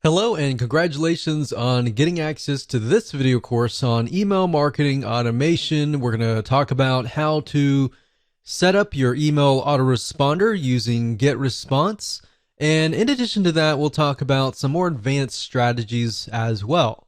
Hello and congratulations on getting access to this video course on email marketing automation. We're going to talk about how to set up your email autoresponder using GetResponse. And in addition to that, we'll talk about some more advanced strategies as well.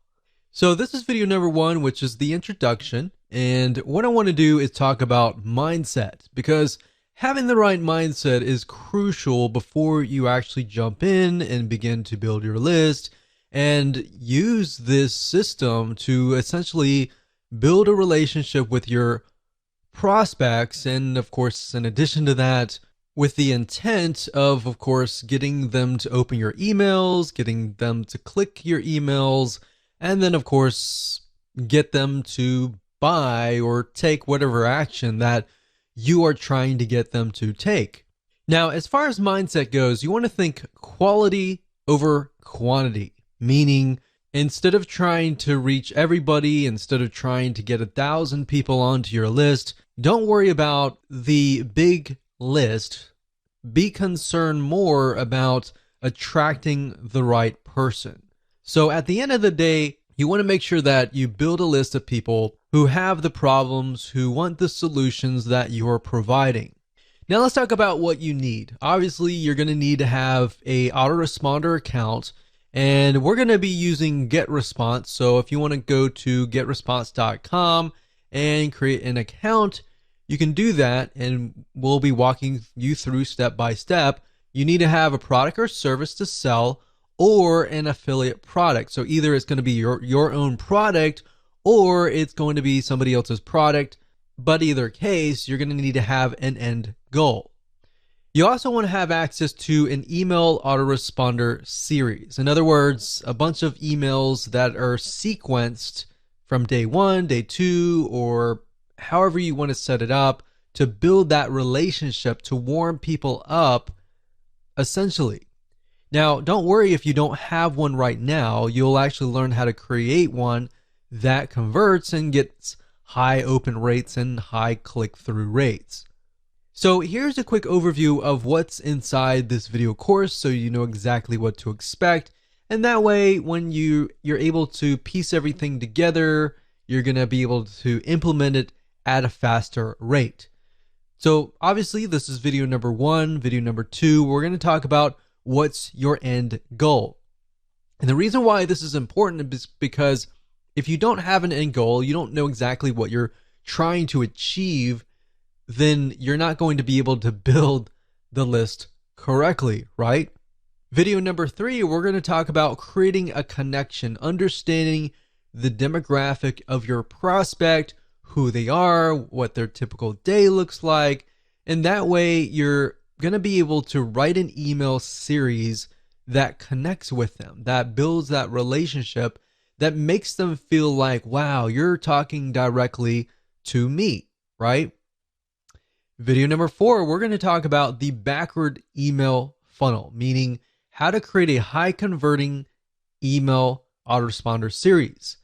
So this is video number one, which is the introduction. And what I want to do is talk about mindset, because having the right mindset is crucial before you actually jump in and begin to build your list and use this system to essentially build a relationship with your prospects. And of course, in addition to that, with the intent of course, getting them to open your emails, getting them to click your emails, and then of course, get them to buy or take whatever action that you are trying to get them to take. Now, as far as mindset goes, you want to think quality over quantity, meaning instead of trying to reach everybody, instead of trying to get 1,000 people onto your list, don't worry about the big list. Be concerned more about attracting the right person. So at the end of the day, you want to make sure that you build a list of people who have the problems, who want the solutions that you're providing. Now let's talk about what you need. Obviously, you're going to need to have a autoresponder account, and we're going to be using GetResponse. So if you want to go to getresponse.com and create an account, you can do that, and we'll be walking you through step by step. You need to have a product or service to sell, or an affiliate product. So either it's going to be your own product, or it's going to be somebody else's product. But either case, you're going to need to have an end goal. You also want to have access to an email autoresponder series. In other words, a bunch of emails that are sequenced from day one, day two, or however you want to set it up to build that relationship, to warm people up, essentially. Now, don't worry if you don't have one right now. You'll actually learn how to create one that converts and gets high open rates and high click-through rates. So here's a quick overview of what's inside this video course so you know exactly what to expect. And that way, when you're able to piece everything together, you're going to be able to implement it at a faster rate. So obviously, this is video number one. Video number two, we're going to talk about what's your end goal. And the reason why this is important is because if you don't have an end goal, you don't know exactly what you're trying to achieve, then you're not going to be able to build the list correctly, right? Video number three, we're going to talk about creating a connection, understanding the demographic of your prospect, who they are, what their typical day looks like, and that way you're going to be able to write an email series that connects with them, that builds that relationship, that makes them feel like, wow, you're talking directly to me, right? Video number four, we're going to talk about the backward email funnel, meaning how to create a high converting email autoresponder series.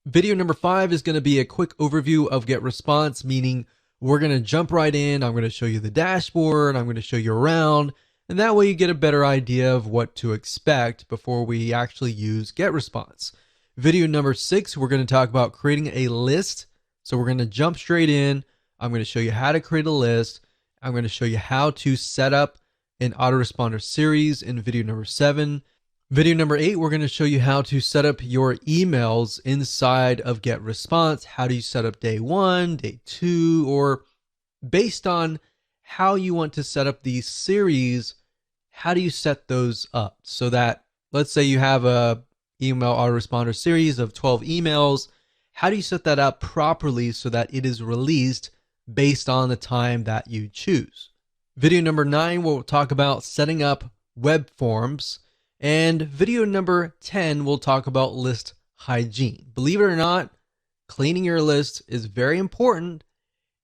Video number five is going to be a quick overview of GetResponse, meaning we're going to jump right in. I'm going to show you the dashboard. I'm going to show you around. And that way you get a better idea of what to expect before we actually use GetResponse. Video number six, we're going to talk about creating a list. So we're going to jump straight in. I'm going to show you how to create a list. I'm going to show you how to set up an autoresponder series in video number seven. Video number eight, we're going to show you how to set up your emails inside of GetResponse. How do you set up day one, day two, or based on how you want to set up these series, how do you set those up so that, let's say you have a email autoresponder series of 12 emails. How do you set that up properly so that it is released based on the time that you choose? Video number nine, we'll talk about setting up web forms. And video number 10, we'll talk about list hygiene. Believe it or not, cleaning your list is very important.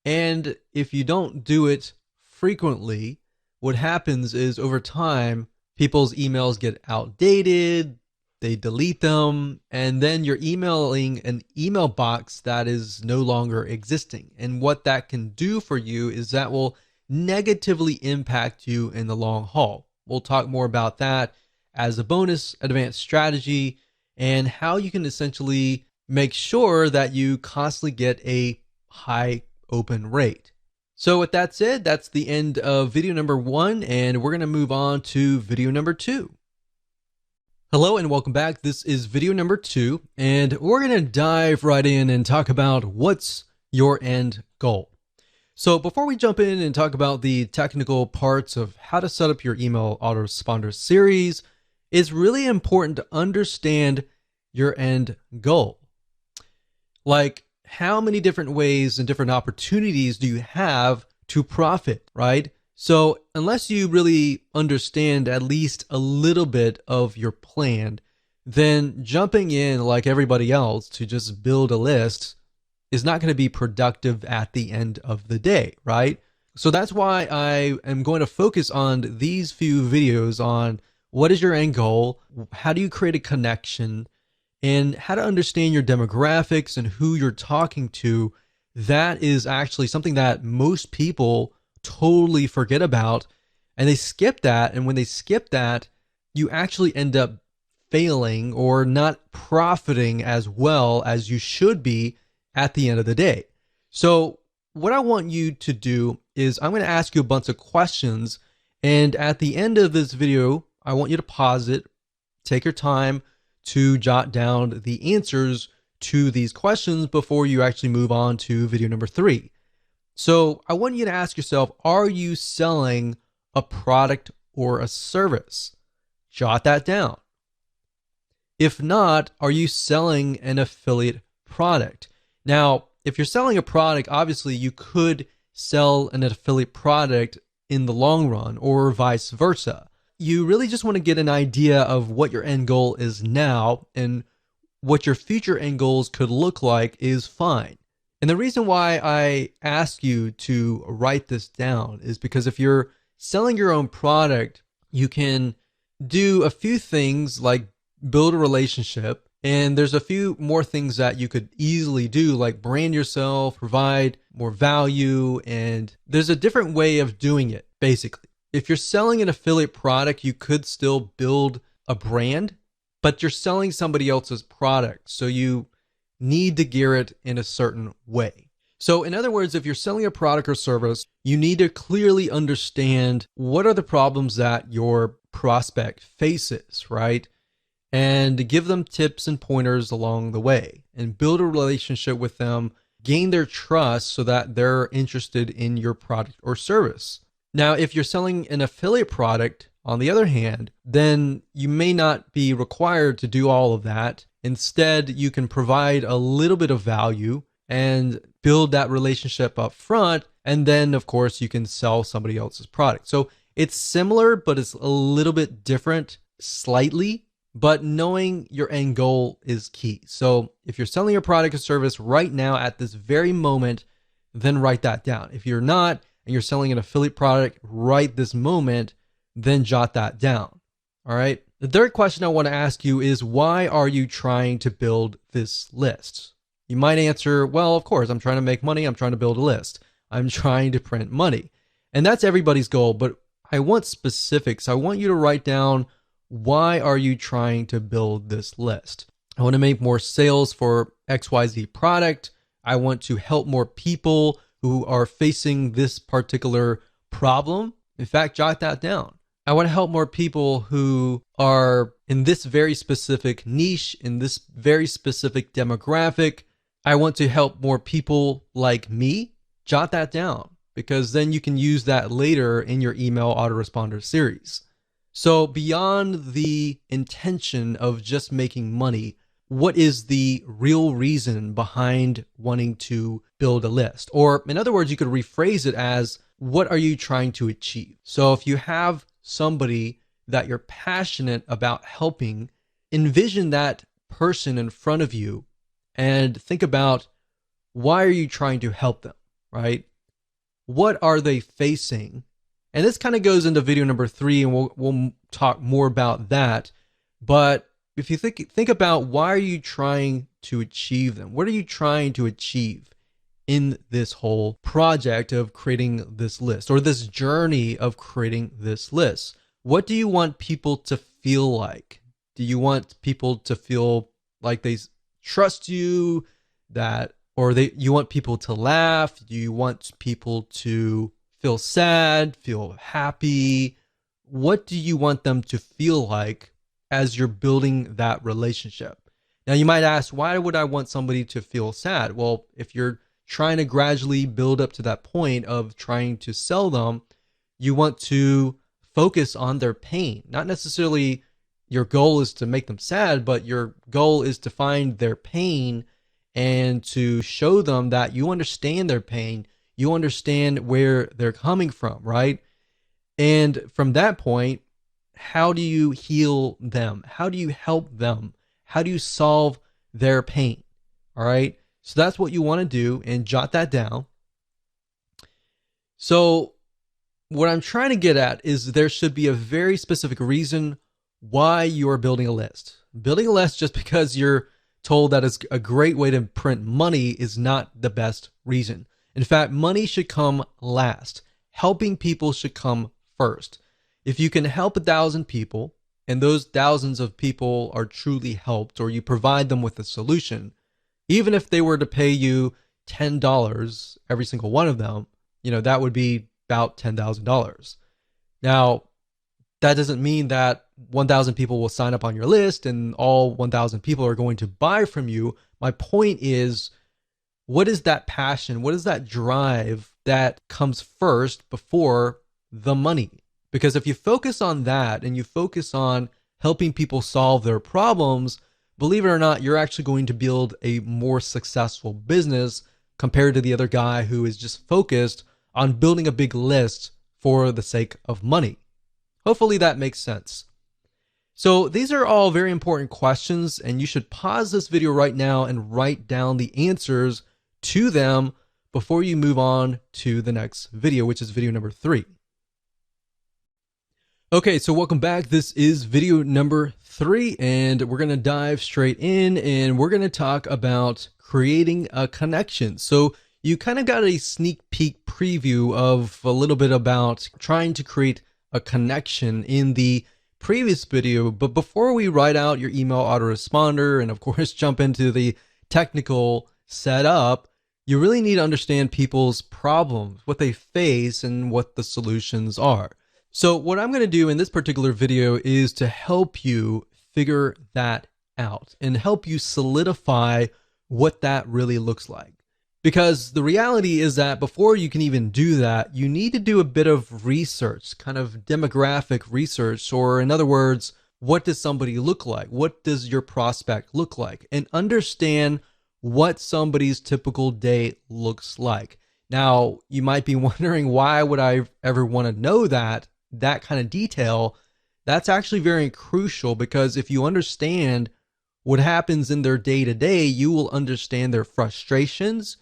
And if you don't do it frequently, what happens is over time, people's emails get outdated, they delete them, and then you're emailing an email box that is no longer existing. And what that can do for you is that will negatively impact you in the long haul. We'll talk more about that as a bonus advanced strategy and how you can essentially make sure that you constantly get a high open rate. So with that said, that's the end of video number 1, and we're going to move on to video number 2. Hello and welcome back. This is video number 2, and we're going to dive right in and talk about what's your end goal. So before we jump in and talk about the technical parts of how to set up your email autoresponder series, it's really important to understand your end goal. Like, how many different ways and different opportunities do you have to profit, right? So unless you really understand at least a little bit of your plan, then jumping in like everybody else to just build a list is not going to be productive at the end of the day, right? So that's why I am going to focus on these few videos on what is your end goal, how do you create a connection, and how to understand your demographics and who you're talking to. That is actually something that most people totally forget about, and they skip that. And when they skip that, you actually end up failing or not profiting as well as you should be at the end of the day. So what I want you to do is I'm going to ask you a bunch of questions, and at the end of this video, I want you to pause it, take your time to jot down the answers to these questions before you actually move on to video number 3. So I want you to ask yourself, are you selling a product or a service? Jot that down. If not, are you selling an affiliate product? Now, if you're selling a product, obviously you could sell an affiliate product in the long run or vice versa. You really just want to get an idea of what your end goal is now, and what your future end goals could look like is fine. And the reason why I ask you to write this down is because if you're selling your own product, you can do a few things like build a relationship, and there's a few more things that you could easily do, like brand yourself, provide more value, and there's a different way of doing it, basically. If you're selling an affiliate product, you could still build a brand, but you're selling somebody else's product, so you need to gear it in a certain way. So in other words, if you're selling a product or service, you need to clearly understand what are the problems that your prospect faces, right? And give them tips and pointers along the way, and build a relationship with them, gain their trust so that they're interested in your product or service. Now, if you're selling an affiliate product, on the other hand, then you may not be required to do all of that. Instead, you can provide a little bit of value and build that relationship up front. And then, of course, you can sell somebody else's product. So it's similar, but it's a little bit different slightly. But knowing your end goal is key. So if you're selling a product or service right now at this very moment, then write that down. If you're not, and you're selling an affiliate product right this moment, then jot that down. All right. The third question I want to ask you is, why are you trying to build this list? You might answer, well, of course, I'm trying to make money. I'm trying to build a list. I'm trying to print money. And that's everybody's goal, but I want specifics. I want you to write down, why are you trying to build this list? I want to make more sales for XYZ product. I want to help more people who are facing this particular problem. In fact, jot that down. I want to help more people who are in this very specific niche, in this very specific demographic. I want to help more people like me. Jot that down, because then you can use that later in your email autoresponder series. So beyond the intention of just making money, what is the real reason behind wanting to build a list? Or in other words, you could rephrase it as, what are you trying to achieve? So if you have somebody that you're passionate about helping, envision that person in front of you and think about, why are you trying to help them, right? What are they facing? And this kind of goes into video number 3, and we'll talk more about that. But if you think about, why are you trying to achieve them? What are you trying to achieve in this whole project of creating this list, or this journey of creating this list? What do you want people to feel like? Do you want people to feel like they trust you, or you want people to laugh? Do you want people to feel sad, feel happy? What do you want them to feel like as you're building that relationship? Now, you might ask, why would I want somebody to feel sad? Well, if you're trying to gradually build up to that point of trying to sell them, you want to focus on their pain. Not necessarily your goal is to make them sad, but your goal is to find their pain and to show them that you understand their pain. You understand where they're coming from, right? And from that point, how do you heal them? How do you help them? How do you solve their pain? All right. So that's what you want to do, and jot that down. So what I'm trying to get at is there should be a very specific reason why you're building a list. Building a list just because you're told that it's a great way to print money is not the best reason. In fact, money should come last. Helping people should come first. If you can help 1,000 people and those thousands of people are truly helped, or you provide them with a solution, even if they were to pay you $10, every single one of them, that would be about $10,000. Now, that doesn't mean that 1,000 people will sign up on your list and all 1,000 people are going to buy from you. My point is, what is that passion? What is that drive that comes first before the money? Because if you focus on that and you focus on helping people solve their problems, believe it or not, you're actually going to build a more successful business compared to the other guy who is just focused on building a big list for the sake of money. Hopefully that makes sense. So these are all very important questions, and you should pause this video right now and write down the answers to them before you move on to the next video, which is video number 3. Okay, so welcome back. This is video number 3, and we're going to dive straight in, and we're going to talk about creating a connection. So you kind of got a sneak peek preview of a little bit about trying to create a connection in the previous video. But before we write out your email autoresponder and of course jump into the technical setup, you really need to understand people's problems, what they face, and what the solutions are. So what I'm going to do in this particular video is to help you figure that out and help you solidify what that really looks like. Because the reality is that before you can even do that, you need to do a bit of research, kind of demographic research, or in other words, what does somebody look like? What does your prospect look like? And understand what somebody's typical day looks like. Now, you might be wondering, why would I ever want to know that kind of detail? That's actually very crucial, because if you understand what happens in their day-to-day, you will understand their frustrations.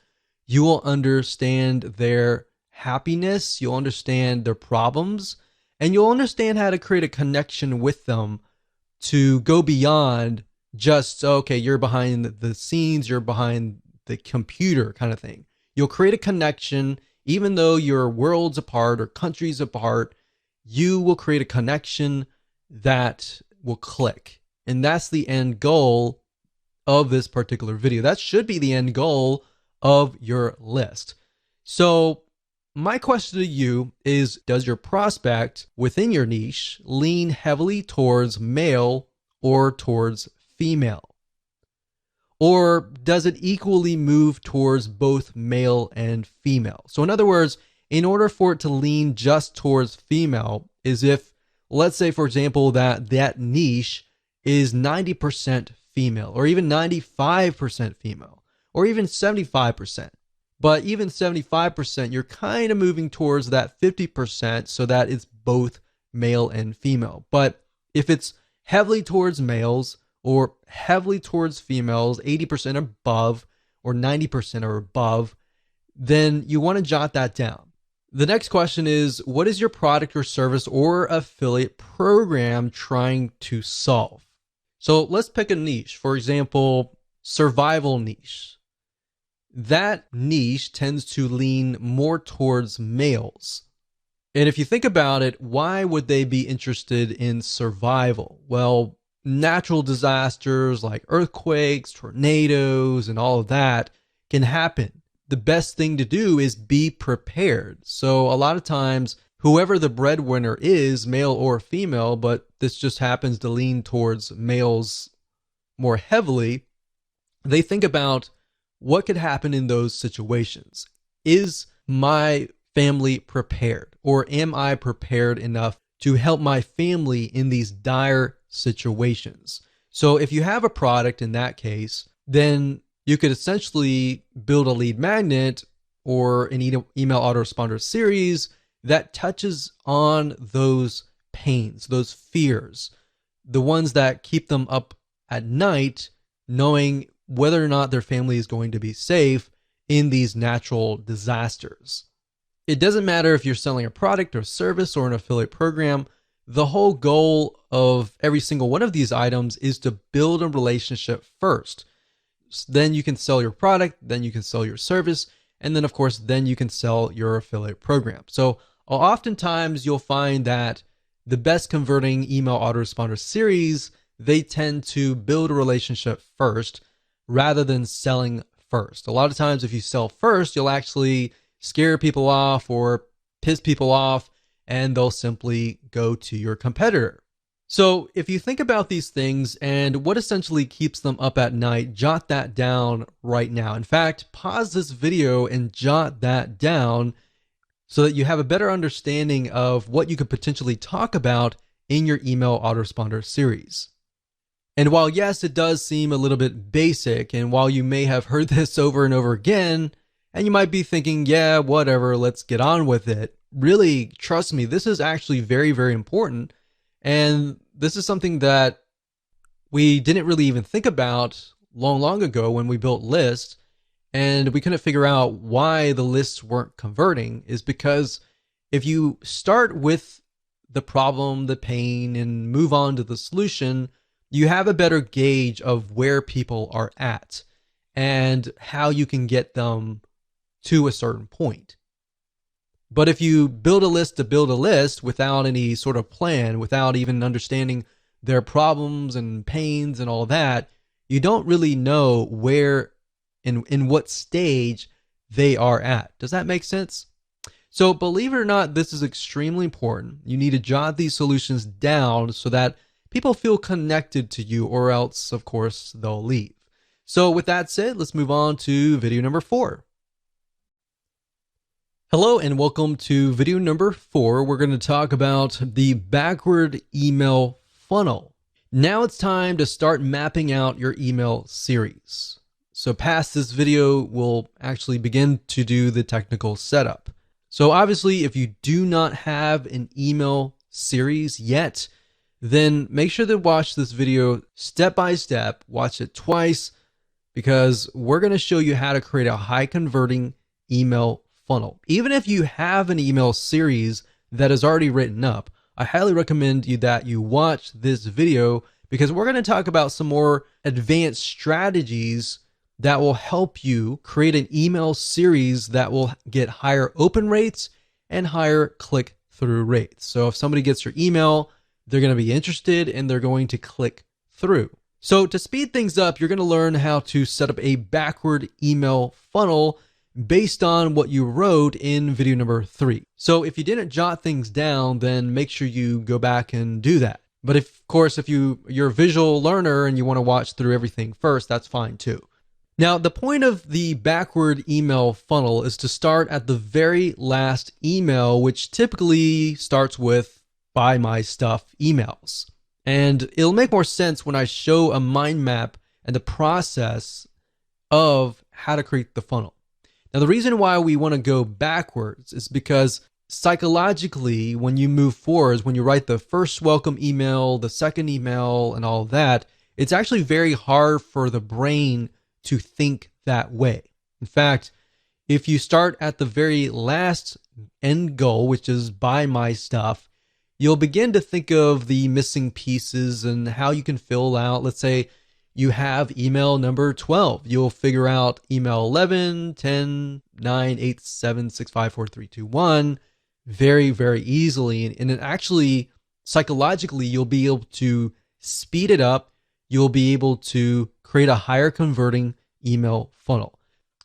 You will understand their happiness, you'll understand their problems, and you'll understand how to create a connection with them to go beyond just, okay, you're behind the scenes, you're behind the computer kind of thing. You'll create a connection, even though you're worlds apart or countries apart, you will create a connection that will click. And that's the end goal of this particular video. That should be the end goal of your list. So my question to you is, does your prospect within your niche lean heavily towards male or towards female? Or does it equally move towards both male and female? So in other words, in order for it to lean just towards female, is if, let's say for example, that niche is 90% female, or even 95% female, or even 75%. But even 75%, you're kind of moving towards that 50% so that it's both male and female. But if it's heavily towards males or heavily towards females, 80% above or 90% or above, then you want to jot that down. The next question is, what is your product or service or affiliate program trying to solve? So let's pick a niche. For example, survival niche. That niche tends to lean more towards males. And if you think about it, why would they be interested in survival? Well, natural disasters like earthquakes, tornadoes, and all of that can happen. The best thing to do is be prepared. So a lot of times, whoever the breadwinner is, male or female, but this just happens to lean towards males more heavily, they think about what could happen in those situations. Is my family prepared? Or am I prepared enough to help my family in these dire situations? So if you have a product in that case, then you could essentially build a lead magnet or an email autoresponder series that touches on those pains, those fears, the ones that keep them up at night, knowing whether or not their family is going to be safe in these natural disasters. It doesn't matter if you're selling a product or service or an affiliate program. The whole goal of every single one of these items is to build a relationship first. Then you can sell your product, then you can sell your service, and then of course, then you can sell your affiliate program. So oftentimes you'll find that the best converting email autoresponder series, they tend to build a relationship first rather than selling first. A lot of times if you sell first, you'll actually scare people off or piss people off, and they'll simply go to your competitor. So if you think about these things and what essentially keeps them up at night, jot that down right now. In fact, pause this video and jot that down so that you have a better understanding of what you could potentially talk about in your email autoresponder series. And while yes, it does seem a little bit basic, and while you may have heard this over and over again, and you might be thinking, yeah, whatever, let's get on with it. Really, trust me, this is actually very, very important. And this is something that we didn't really even think about long ago when we built lists, and we couldn't figure out why the lists weren't converting, is because if you start with the problem, the pain, and move on to the solution, you have a better gauge of where people are at and how you can get them to a certain point. But if you build a list to build a list without any sort of plan, without even understanding their problems and pains and all that, you don't really know where in what stage they are at. Does that make sense? So believe it or not, this is extremely important. You need to jot these solutions down so that people feel connected to you, or else, of course, they'll leave. So with that said, let's move on to video number 4. Hello and welcome to video number 4. We're going to talk about the backward email funnel. Now it's time to start mapping out your email series. So past this video, we'll actually begin to do the technical setup. So obviously, if you do not have an email series yet, then make sure to watch this video step by step, watch it twice, because we're going to show you how to create a high converting email funnel. Even if you have an email series that is already written up, I highly recommend that you watch this video, because we're going to talk about some more advanced strategies that will help you create an email series that will get higher open rates and higher click-through rates. So if somebody gets your email, they're going to be interested and they're going to click through. So to speed things up, you're going to learn how to set up a backward email funnel based on what you wrote in video number 3. So if you didn't jot things down, then make sure you go back and do that. But of course, if you're a visual learner and you want to watch through everything first, that's fine too. Now, the point of the backward email funnel is to start at the very last email, which typically starts with "buy my stuff" emails. And it'll make more sense when I show a mind map and the process of how to create the funnel. Now, the reason why we want to go backwards is because psychologically, when you move forwards, when you write the first welcome email, the second email, and all that, it's actually very hard for the brain to think that way. In fact, if you start at the very last end goal, which is "buy my stuff," you'll begin to think of the missing pieces and how you can fill out. Let's say you have email number 12. You'll figure out email 11, 10, 9, 8, 7, 6, 5, 4, 3, 2, 1. very, very easily. And it actually, psychologically, you'll be able to speed it up. You'll be able to create a higher converting email funnel.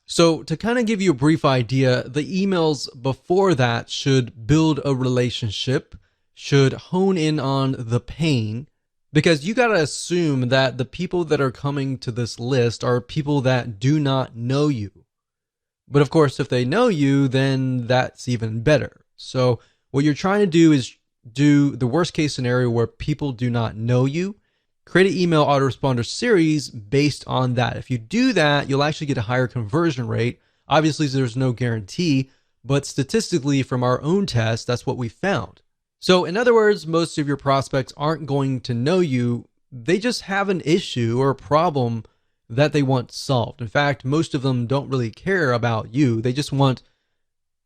So to kind of give you a brief idea, the emails before that should build a relationship, should hone in on the pain, because you got to assume that the people that are coming to this list are people that do not know you. But of course, if they know you, then that's even better. So what you're trying to do is do the worst case scenario where people do not know you. Create an email autoresponder series based on that. If you do that, you'll actually get a higher conversion rate. Obviously, there's no guarantee, but statistically from our own test, that's what we found. So in other words, most of your prospects aren't going to know you. They just have an issue or a problem that they want solved. In fact, most of them don't really care about you. They just want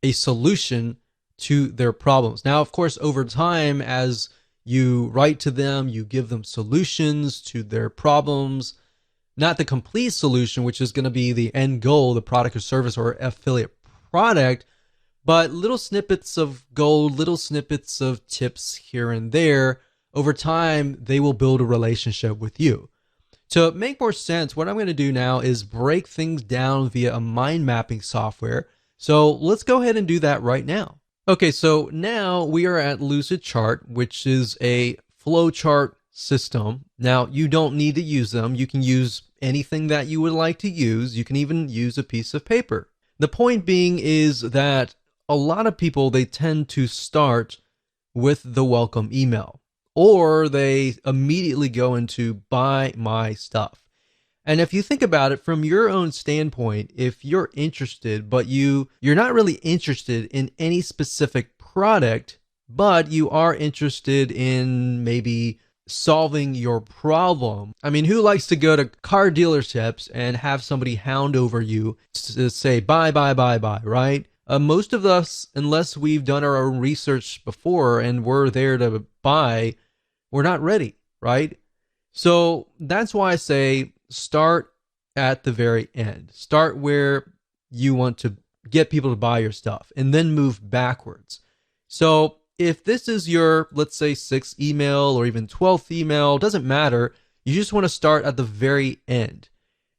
a solution to their problems. Now, of course, over time, as you write to them, you give them solutions to their problems, not the complete solution, which is going to be the end goal, the product or service or affiliate product, but little snippets of gold, little snippets of tips here and there. Over time, they will build a relationship with you. To make more sense, what I'm going to do now is break things down via a mind mapping software. So let's go ahead and do that right now. Okay, so now we are at Lucidchart, which is a flowchart system. Now, you don't need to use them. You can use anything that you would like to use. You can even use a piece of paper. The point being is that a lot of people, they tend to start with the welcome email, or they immediately go into buy my stuff. And if you think about it from your own standpoint, if you're interested, but you're not really interested in any specific product, but you are interested in maybe solving your problem. I mean, who likes to go to car dealerships and have somebody hound over you to say buy, right? Most of us, unless we've done our own research before and we're there to buy, we're not ready, right? So that's why I say start at the very end. Start where you want to get people to buy your stuff and then move backwards. So if this is your, let's say, 6th email or even 12th email, doesn't matter. You just want to start at the very end.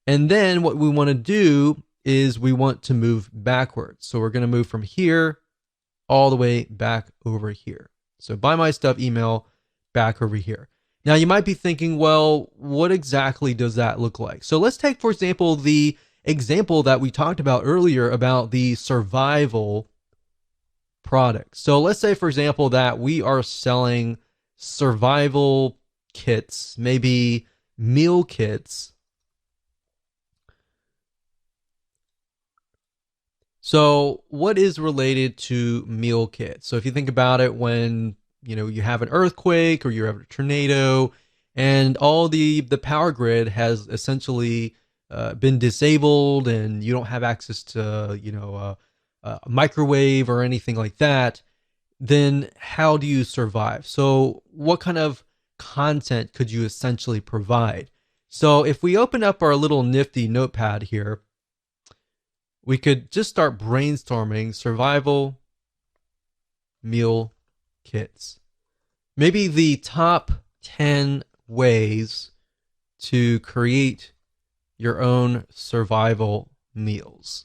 And then what we want to do is we want to move backwards. So we're going to move from here all the way back over here. So buy my stuff email back over here. Now you might be thinking, well, what exactly does that look like? So let's take, for example, the example that we talked about earlier about the survival product. So let's say, for example, that we are selling survival kits, maybe meal kits. So what is related to meal kits? So if you think about it, when you have an earthquake or you have a tornado and all the power grid has essentially been disabled and you don't have access to a microwave or anything like that, then how do you survive? So what kind of content could you essentially provide? So if we open up our little nifty notepad here, we could just start brainstorming survival meal kits. Maybe the top 10 ways to create your own survival meals.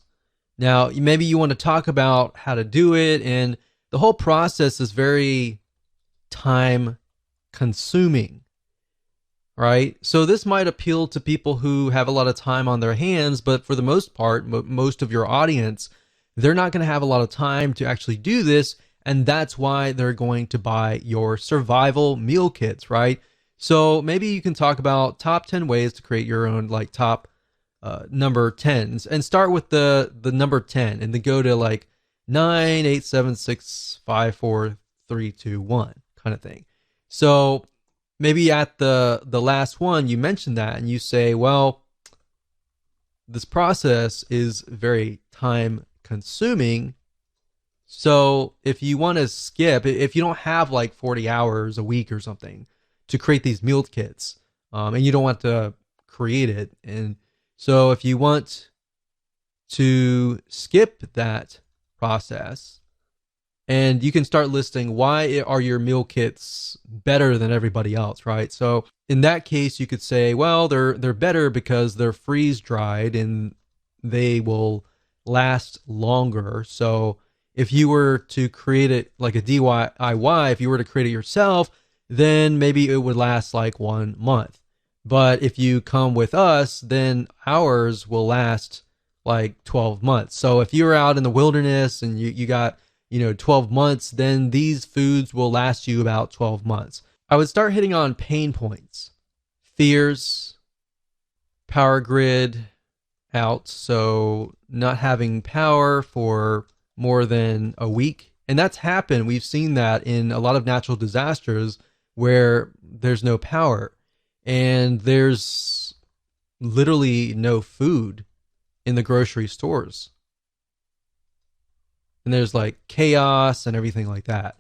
Now, maybe you want to talk about how to do it, and the whole process is very time consuming, right? So this might appeal to people who have a lot of time on their hands, but for the most part, most of your audience, they're not going to have a lot of time to actually do this. And that's why they're going to buy your survival meal kits, right? So maybe you can talk about top 10 ways to create your own top number 10s, and start with the number 10 and then go to 9, 8, 7, 6, 5, 4, 3, 2, 1 kind of thing. So maybe at the last one, you mention that and you say, well, this process is very time consuming. So if you want to skip, if you don't have 40 hours a week or something to create these meal kits, and you don't want to create it, and so if you want to skip that process And you can start listing why are your meal kits better than everybody else, right? So in that case, you could say, well, they're better because they're freeze dried and they will last longer. So if you were to create it like a DIY, if you were to create it yourself, then maybe it would last like 1 month. But if you come with us, then ours will last like 12 months. So if you're out in the wilderness and you got 12 months, then these foods will last you about 12 months. I would start hitting on pain points, fears, power grid out. So not having power for more than a week. And that's happened. We've seen that in a lot of natural disasters where there's no power and there's literally no food in the grocery stores. And there's like chaos and everything like that.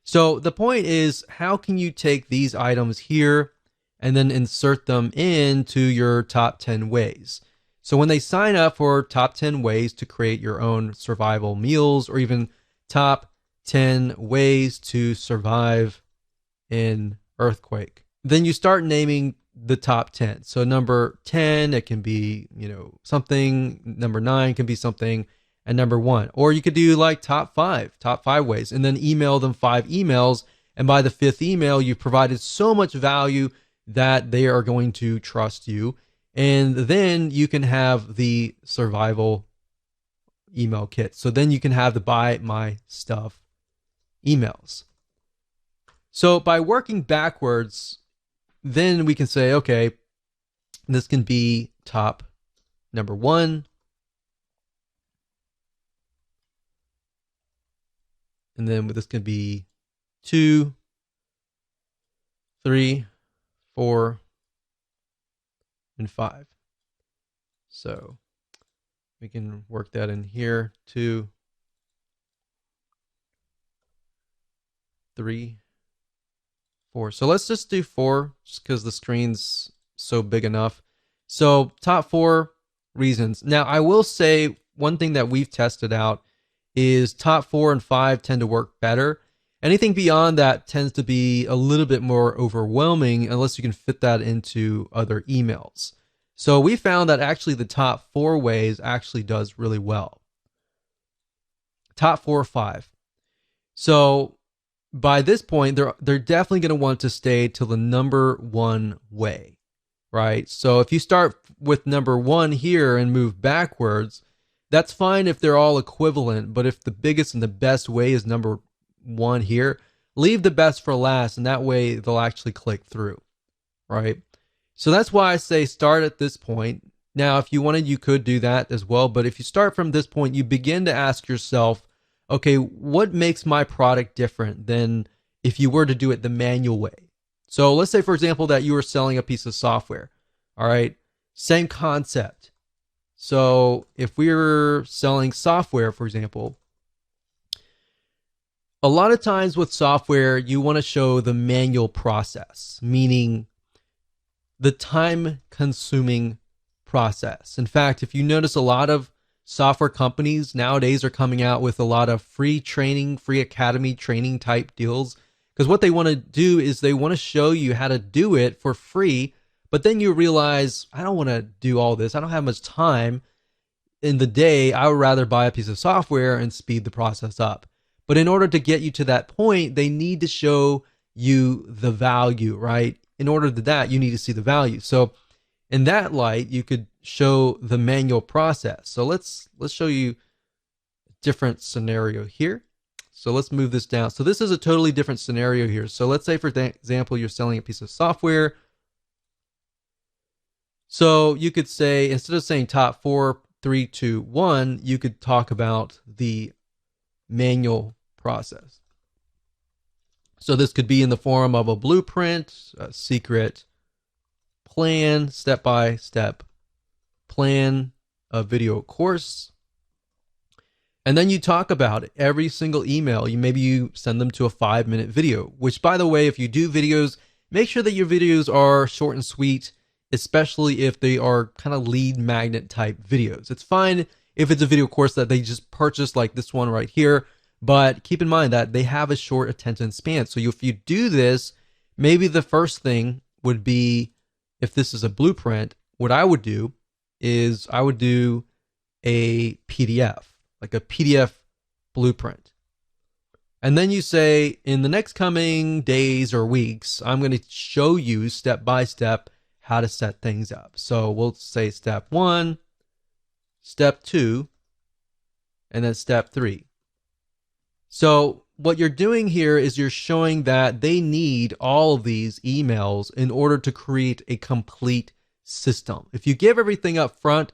So the point is, how can you take these items here and then insert them into your top 10 ways? So when they sign up for top 10 ways to create your own survival meals, or even top 10 ways to survive in earthquake, then you start naming the top 10. So number 10, it can be, something. Number 9 can be something. And number 1, or you could do like top 5 ways, and then email them 5 emails. And by the 5th email, you've provided so much value that they are going to trust you. And then you can have the survival email kit. So then you can have the buy my stuff emails. So by working backwards, then we can say, okay, this can be top number 1. And then this can be 2, 3, 4, and 5. So we can work that in here. 2, 3, 4. So let's just do 4 just because the screen's so big enough. So top 4 reasons. Now I will say one thing that we've tested out is top 4 and 5 tend to work better. Anything beyond that tends to be a little bit more overwhelming unless you can fit that into other emails. So we found that actually the top 4 ways actually does really well. Top 4 or 5. So by this point, they're definitely going to want to stay to the number 1 way, right? So if you start with number 1 here and move backwards, that's fine if they're all equivalent, but if the biggest and the best way is number 1 here, leave the best for last, and that way they'll actually click through, right? So that's why I say start at this point. Now, if you wanted, you could do that as well, but if you start from this point, you begin to ask yourself, okay, what makes my product different than if you were to do it the manual way? So let's say, for example, that you were selling a piece of software, all right? Same concept. So if we were selling software, for example, a lot of times with software, you want to show the manual process, meaning the time-consuming process. In fact, if you notice, a lot of software companies nowadays are coming out with a lot of free training, free academy training type deals, because what they want to do is they want to show you how to do it for free. But then you realize, I don't want to do all this. I don't have much time in the day. I would rather buy a piece of software and speed the process up. But in order to get you to that point, they need to show you the value, right? In order to that, you need to see the value. So in that light, you could show the manual process. So let's show you a different scenario here. So let's move this down. So this is a totally different scenario here. So let's say, for example, you're selling a piece of software. So you could say, instead of saying top 4, 3, 2, 1, you could talk about the manual process. So this could be in the form of a blueprint, a secret plan, step-by-step plan, a video course. And then you talk about it. Every single email, maybe you send them to a 5-minute video, which, by the way, if you do videos, make sure that your videos are short and sweet, especially if they are kind of lead magnet type videos. It's fine if it's a video course that they just purchased, like this one right here, But keep in mind that they have a short attention span. So if you do this, maybe the first thing would be, if this is a blueprint, what I would do is I would do a PDF, like a PDF blueprint. And then you say, in the next coming days or weeks, I'm going to show you step by step how to set things up. So we'll say step 1, step 2, and then step 3. So what you're doing here is you're showing that they need all of these emails in order to create a complete system. If you give everything up front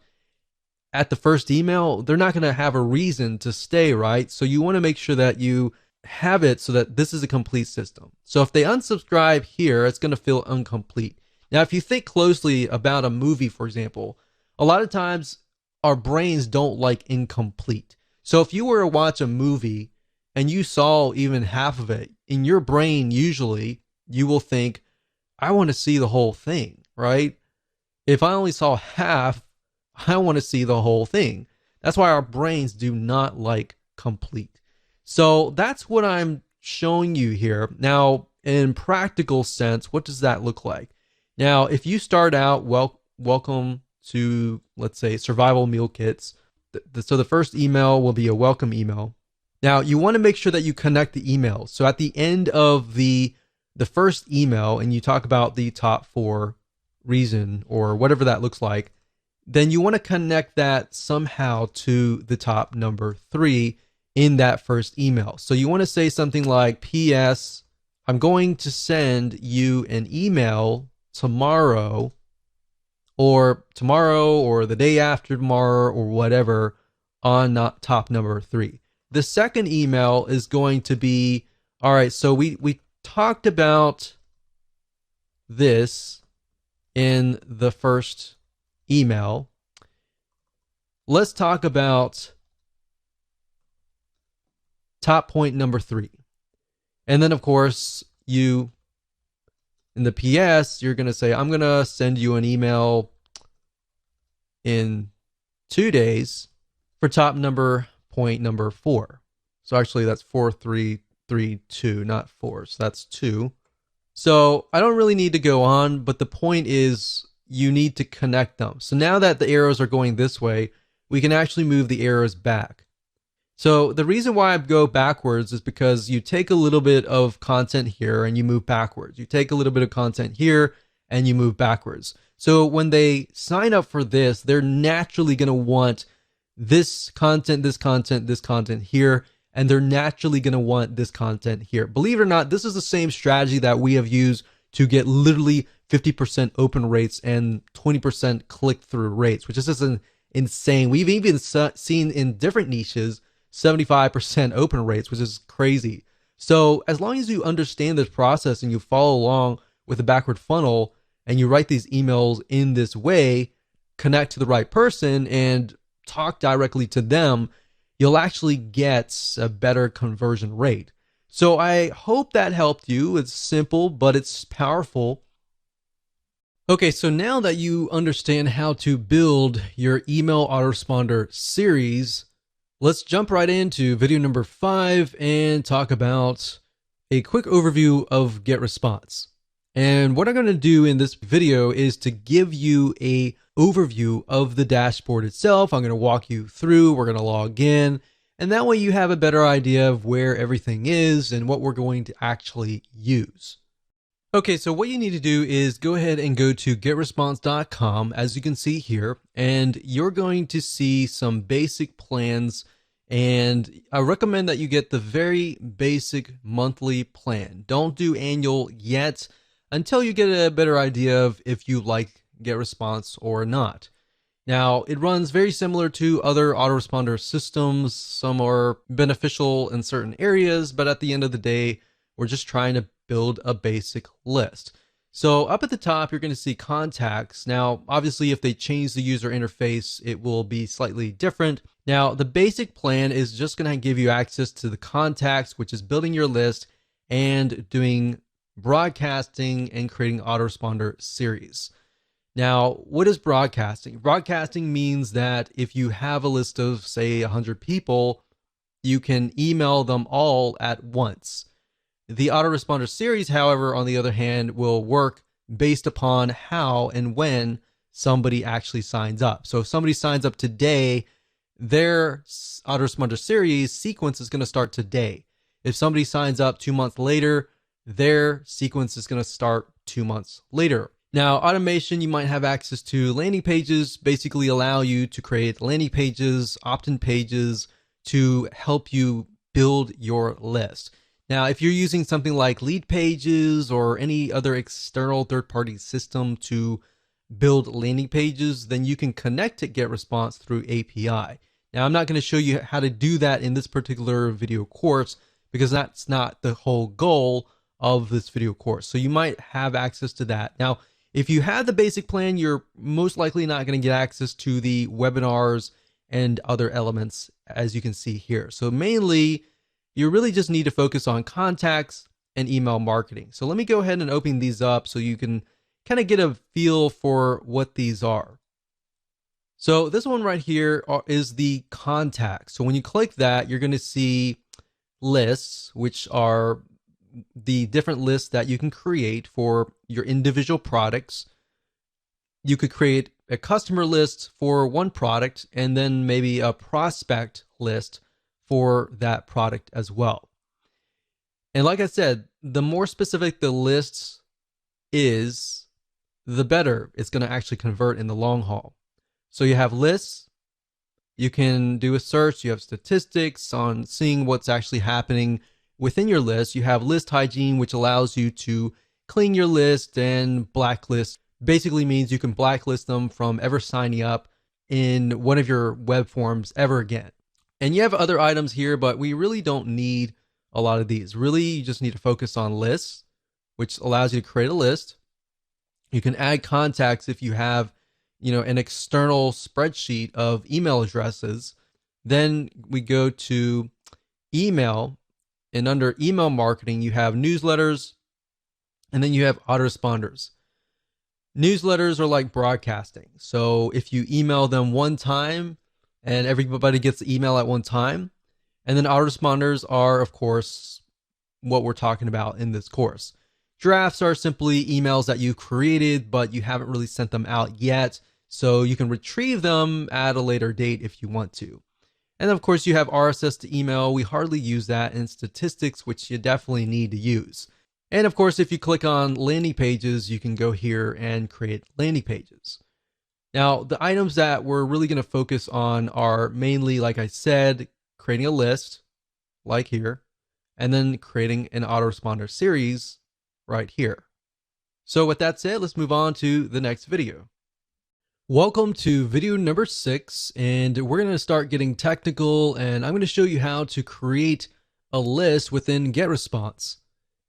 at the first email, they're not going to have a reason to stay, right? So you want to make sure that you have it so that this is a complete system. So if they unsubscribe here, it's going to feel incomplete. Now, if you think closely about a movie, for example, a lot of times our brains don't like incomplete. So if you were to watch a movie and you saw even half of it, in your brain, usually you will think, I want to see the whole thing, right? If I only saw half, I want to see the whole thing. That's why our brains do not like complete. So that's what I'm showing you here. Now, in practical sense, what does that look like? Now, if you start out, welcome to, let's say, survival meal kits. So the first email will be a welcome email. Now, you want to make sure that you connect the emails. So at the end of the first email, and you talk about the top 4 reason or whatever that looks like, then you want to connect that somehow to the top number 3 in that first email. So you want to say something like, P.S. I'm going to send you an email tomorrow or the day after tomorrow or whatever on top number 3. The second email is going to be, all right, so we talked about this in the first email. Let's talk about top point number 3. And then, of course, in the PS, you're going to say, I'm going to send you an email in 2 days for top point number 4. So actually that's 4332, not 4. So that's 2. So I don't really need to go on, but the point is you need to connect them. So now that the arrows are going this way, we can actually move the arrows back. So the reason why I go backwards is because you take a little bit of content here and you move backwards. You take a little bit of content here and you move backwards. So when they sign up for this, they're naturally going to want this content, this content, this content here, and they're naturally going to want this content here. Believe it or not, this is the same strategy that we have used to get literally 50% open rates and 20% click-through rates, which is just insane. We've even seen in different niches 75% open rates, which is crazy. So as long as you understand this process and you follow along with the backward funnel and you write these emails in this way, connect to the right person and talk directly to them, you'll actually get a better conversion rate. So I hope that helped you. It's simple, but it's powerful. Okay, so now that you understand how to build your email autoresponder series, let's jump right into video number 5 and talk about a quick overview of GetResponse. And what I'm going to do in this video is to give you a overview of the dashboard itself. I'm going to walk you through, we're going to log in, and that way you have a better idea of where everything is and what we're going to actually use. Okay, so what you need to do is go ahead and go to getresponse.com, as you can see here, and you're going to see some basic plans, and I recommend that you get the very basic monthly plan. Don't do annual yet until you get a better idea of if you like GetResponse or not. Now, it runs very similar to other autoresponder systems. Some are beneficial in certain areas, but at the end of the day, we're just trying to build a basic list. So up at the top, you're going to see contacts. Now, obviously, if they change the user interface, it will be slightly different. Now, the basic plan is just going to give you access to the contacts, which is building your list and doing broadcasting and creating autoresponder series. Now, what is broadcasting? Broadcasting means that if you have a list of, say, 100 people, you can email them all at once. The autoresponder series, however, on the other hand, will work based upon how and when somebody actually signs up. So if somebody signs up today, their autoresponder series sequence is going to start today. If somebody signs up 2 months later, their sequence is going to start 2 months later. Now, automation, you might have access to landing pages, basically allow you to create landing pages, opt-in pages to help you build your list. Now, if you're using something like Leadpages or any other external third-party system to build landing pages, then you can connect to GetResponse through API. Now, I'm not going to show you how to do that in this particular video course because that's not the whole goal of this video course. So you might have access to that. Now, if you have the basic plan, you're most likely not going to get access to the webinars and other elements, as you can see here. So mainly, you really just need to focus on contacts and email marketing. So let me go ahead and open these up so you can kind of get a feel for what these are. So this one right here is the contacts. So when you click that, you're going to see lists, which are the different lists that you can create for your individual products. You could create a customer list for one product and then maybe a prospect list for that product as well. And like I said, the more specific the list is, the better it's going to actually convert in the long haul. So you have lists, you can do a search, you have statistics on seeing what's actually happening within your list. You have list hygiene, which allows you to clean your list, and blacklist basically means you can blacklist them from ever signing up in one of your web forms ever again. And you have other items here, but we really don't need a lot of these. Really, you just need to focus on lists, which allows you to create a list. You can add contacts if you have, an external spreadsheet of email addresses. Then we go to email, and under email marketing, you have newsletters, and then you have autoresponders. Newsletters are like broadcasting. So if you email them one time and everybody gets the email at one time, and then autoresponders are, of course, what we're talking about in this course. Drafts are simply emails that you've created, but you haven't really sent them out yet. So you can retrieve them at a later date if you want to. And of course, you have RSS to email. We hardly use that in statistics, which you definitely need to use. And of course, if you click on landing pages, you can go here and create landing pages. Now, the items that we're really going to focus on are mainly, like I said, creating a list, like here, and then creating an autoresponder series right here. So with that said, let's move on to the next video. Welcome to video number 6, and we're going to start getting technical, and I'm going to show you how to create a list within GetResponse.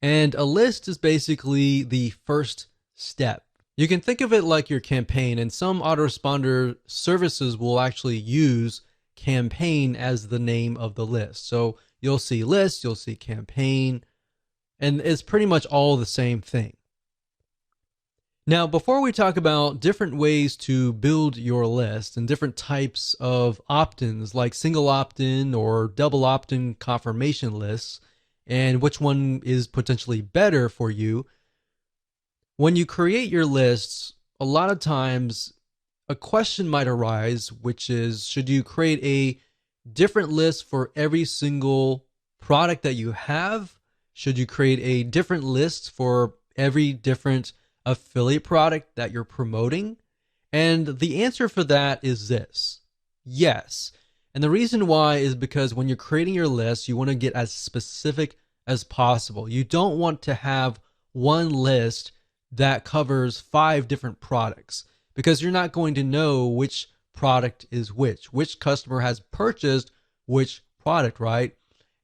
And a list is basically the first step. You can think of it like your campaign, and some autoresponder services will actually use campaign as the name of the list. So you'll see list, you'll see campaign, and it's pretty much all the same thing. Now, before we talk about different ways to build your list and different types of opt-ins like single opt-in or double opt-in confirmation lists, and which one is potentially better for you, when you create your lists, a lot of times a question might arise, which is, should you create a different list for every single product that you have? Should you create a different list for every different affiliate product that you're promoting? And the answer for that is this: yes. And the reason why is because when you're creating your list, you want to get as specific as possible. You don't want to have one list that covers 5 different products, because you're not going to know which product is which customer has purchased which product, right?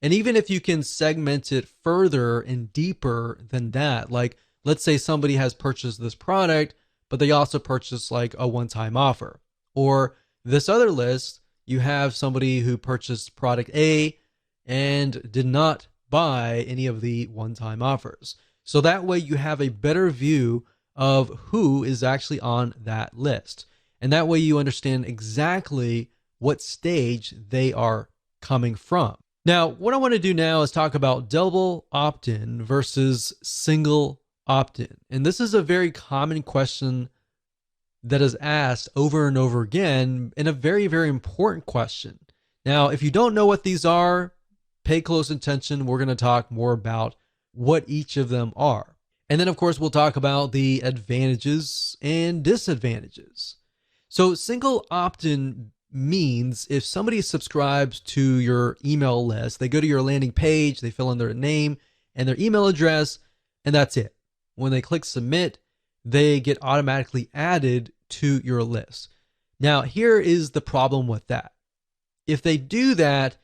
And even if you can segment it further and deeper than that, like let's say somebody has purchased this product, but they also purchased like a one-time offer. Or this other list, you have somebody who purchased product A and did not buy any of the one-time offers. So that way you have a better view of who is actually on that list. And that way you understand exactly what stage they are coming from. Now, what I want to do now is talk about double opt-in versus single opt-in. And this is a very common question that is asked over and over again, and a very, very important question. Now, if you don't know what these are, pay close attention. We're going to talk more about what each of them are. And then, of course, we'll talk about the advantages and disadvantages. So, single opt-in means if somebody subscribes to your email list, they go to your landing page, they fill in their name and their email address, and that's it. When they click submit, they get automatically added to your list. Now, here is the problem with that. If they do that,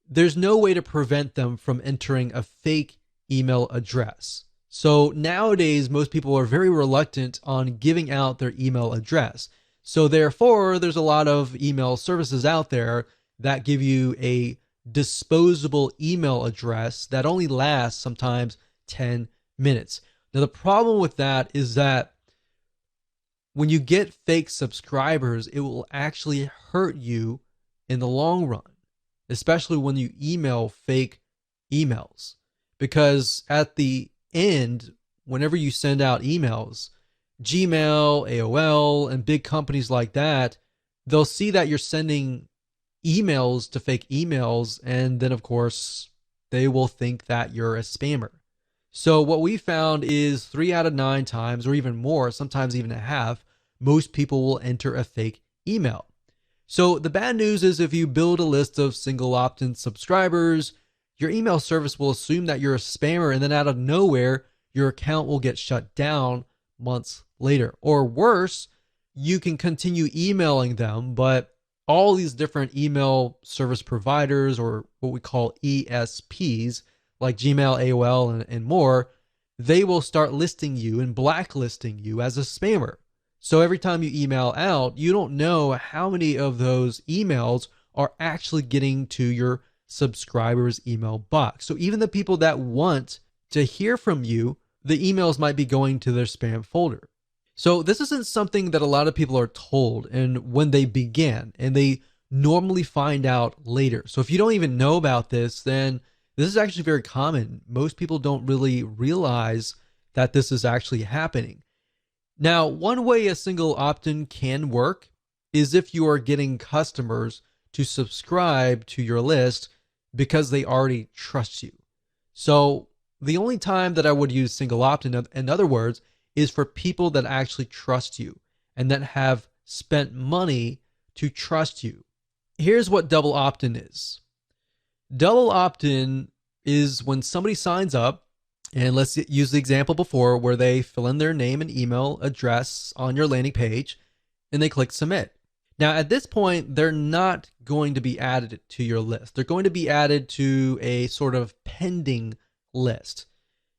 there's no way to prevent them from entering a fake email address. So nowadays, most people are very reluctant on giving out their email address. So therefore, there's a lot of email services out there that give you a disposable email address that only lasts sometimes 10 minutes. Now, the problem with that is that when you get fake subscribers, it will actually hurt you in the long run, especially when you email fake emails. Because at the end, whenever you send out emails, Gmail, AOL, and big companies like that, they'll see that you're sending emails to fake emails, and then, of course, they will think that you're a spammer. So what we found is 3 out of 9 times, or even more, sometimes even a half, most people will enter a fake email. So the bad news is if you build a list of single opt-in subscribers, your email service will assume that you're a spammer, and then out of nowhere, your account will get shut down months later. Or worse, you can continue emailing them, but all these different email service providers, or what we call ESPs, like Gmail, AOL, and more, they will start listing you and blacklisting you as a spammer. So every time you email out, you don't know how many of those emails are actually getting to your subscribers' email box. So even the people that want to hear from you, the emails might be going to their spam folder. So this isn't something that a lot of people are told and when they begin, and they normally find out later. So if you don't even know about this, then this is actually very common. Most people don't really realize that this is actually happening. Now, one way a single opt-in can work is if you are getting customers to subscribe to your list because they already trust you. So the only time that I would use single opt-in, in other words, is for people that actually trust you and that have spent money to trust you. Here's what double opt-in is. Double opt-in is when somebody signs up, and let's use the example before where they fill in their name and email address on your landing page and they click submit. Now, at this point, they're not going to be added to your list. They're going to be added to a sort of pending list.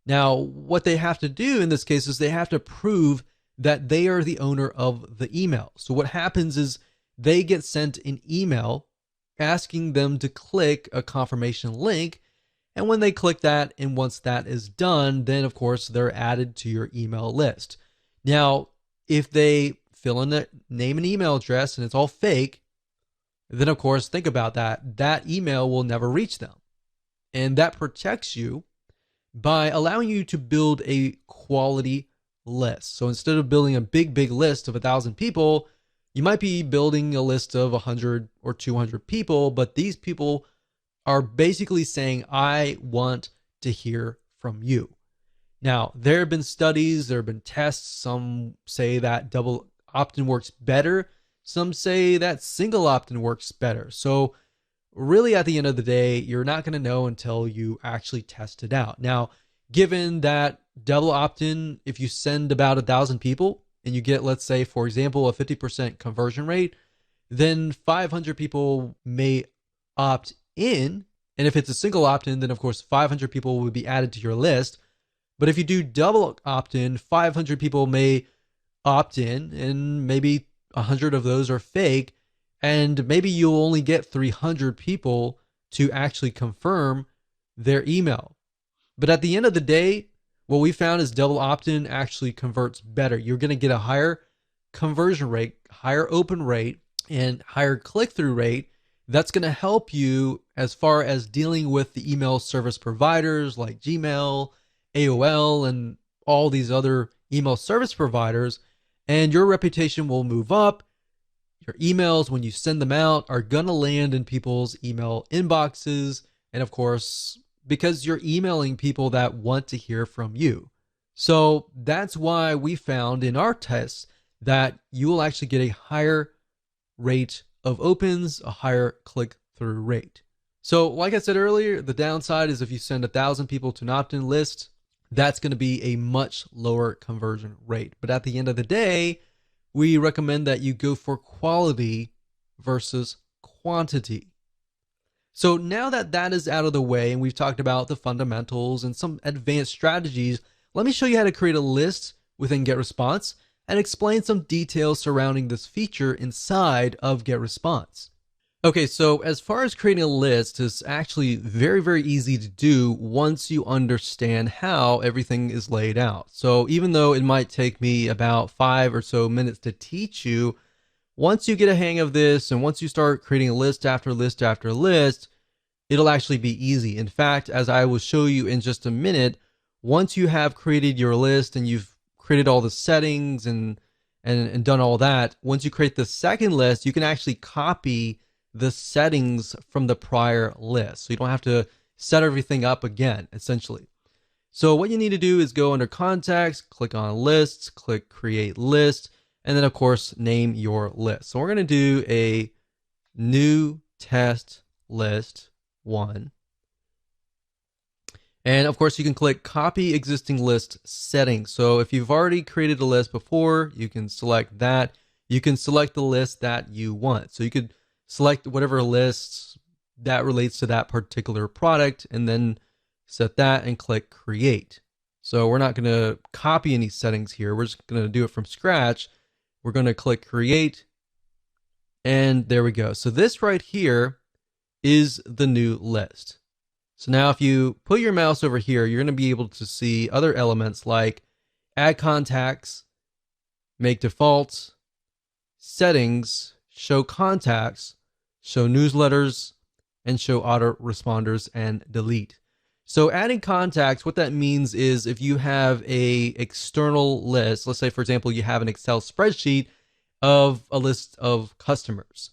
Now, what they have to do in this case is they have to prove that they are the owner of the email. So what happens is they get sent an email asking them to click a confirmation link. And when they click that, and once that is done, then of course they're added to your email list. Now, if they fill in the name and email address and it's all fake, then of course think about that. That email will never reach them. And that protects you by allowing you to build a quality list. So instead of building a big list of 1,000 people, you might be building a list of 100 or 200 people, but these people are basically saying, I want to hear from you. Now, there have been studies, there have been tests. Some say that double opt-in works better. Some say that single opt-in works better. So really, at the end of the day, you're not going to know until you actually test it out. Now, given that double opt-in, if you send about 1,000 people and you get, let's say, for example, a 50% conversion rate, then 500 people may opt in. And if it's a single opt-in, then of course 500 people will be added to your list. But if you do double opt-in, 500 people may opt in, and maybe 100 of those are fake, and maybe you'll only get 300 people to actually confirm their email. But at the end of the day, what we found is double opt-in actually converts better. You're going to get a higher conversion rate, higher open rate, and higher click-through rate That's going to help you as far as dealing with the email service providers like Gmail, AOL, and all these other email service providers. And your reputation will move up. Your emails, when you send them out, are going to land in people's email inboxes. And of course, because you're emailing people that want to hear from you. So that's why we found in our tests that you will actually get a higher rate of opens, a higher click-through rate. So like I said earlier, the downside is if you send 1,000 people to an opt-in list, that's going to be a much lower conversion rate. But at the end of the day, we recommend that you go for quality versus quantity. So now that that is out of the way and we've talked about the fundamentals and some advanced strategies, let me show you how to create a list within GetResponse and explain some details surrounding this feature inside of GetResponse. Okay, so as far as creating a list, it's actually very, very easy to do once you understand how everything is laid out. So even though it might take me about 5 or so minutes to teach you, once you get a hang of this and once you start creating a list after list after list, it'll actually be easy. In fact, as I will show you in just a minute, once you have created your list and you've created all the settings and done all that, once you create the second list, you can actually copy the settings from the prior list. So you don't have to set everything up again, essentially. So what you need to do is go under Contacts, click on Lists, click Create List, and then of course, name your list. So we're going to do a new test list 1. And of course, you can click Copy Existing List Settings. So if you've already created a list before, you can select that. You can select the list that you want. So you could select whatever list that relates to that particular product and then set that and click Create. So we're not going to copy any settings here. We're just going to do it from scratch. We're going to click Create, and there we go. So this right here is the new list. So now if you put your mouse over here, you're going to be able to see other elements like Add Contacts, Make Defaults, Settings, Show Contacts, Show Newsletters, and Show Autoresponders and Delete. So adding contacts, what that means is if you have a external list, let's say for example you have an Excel spreadsheet of a list of customers,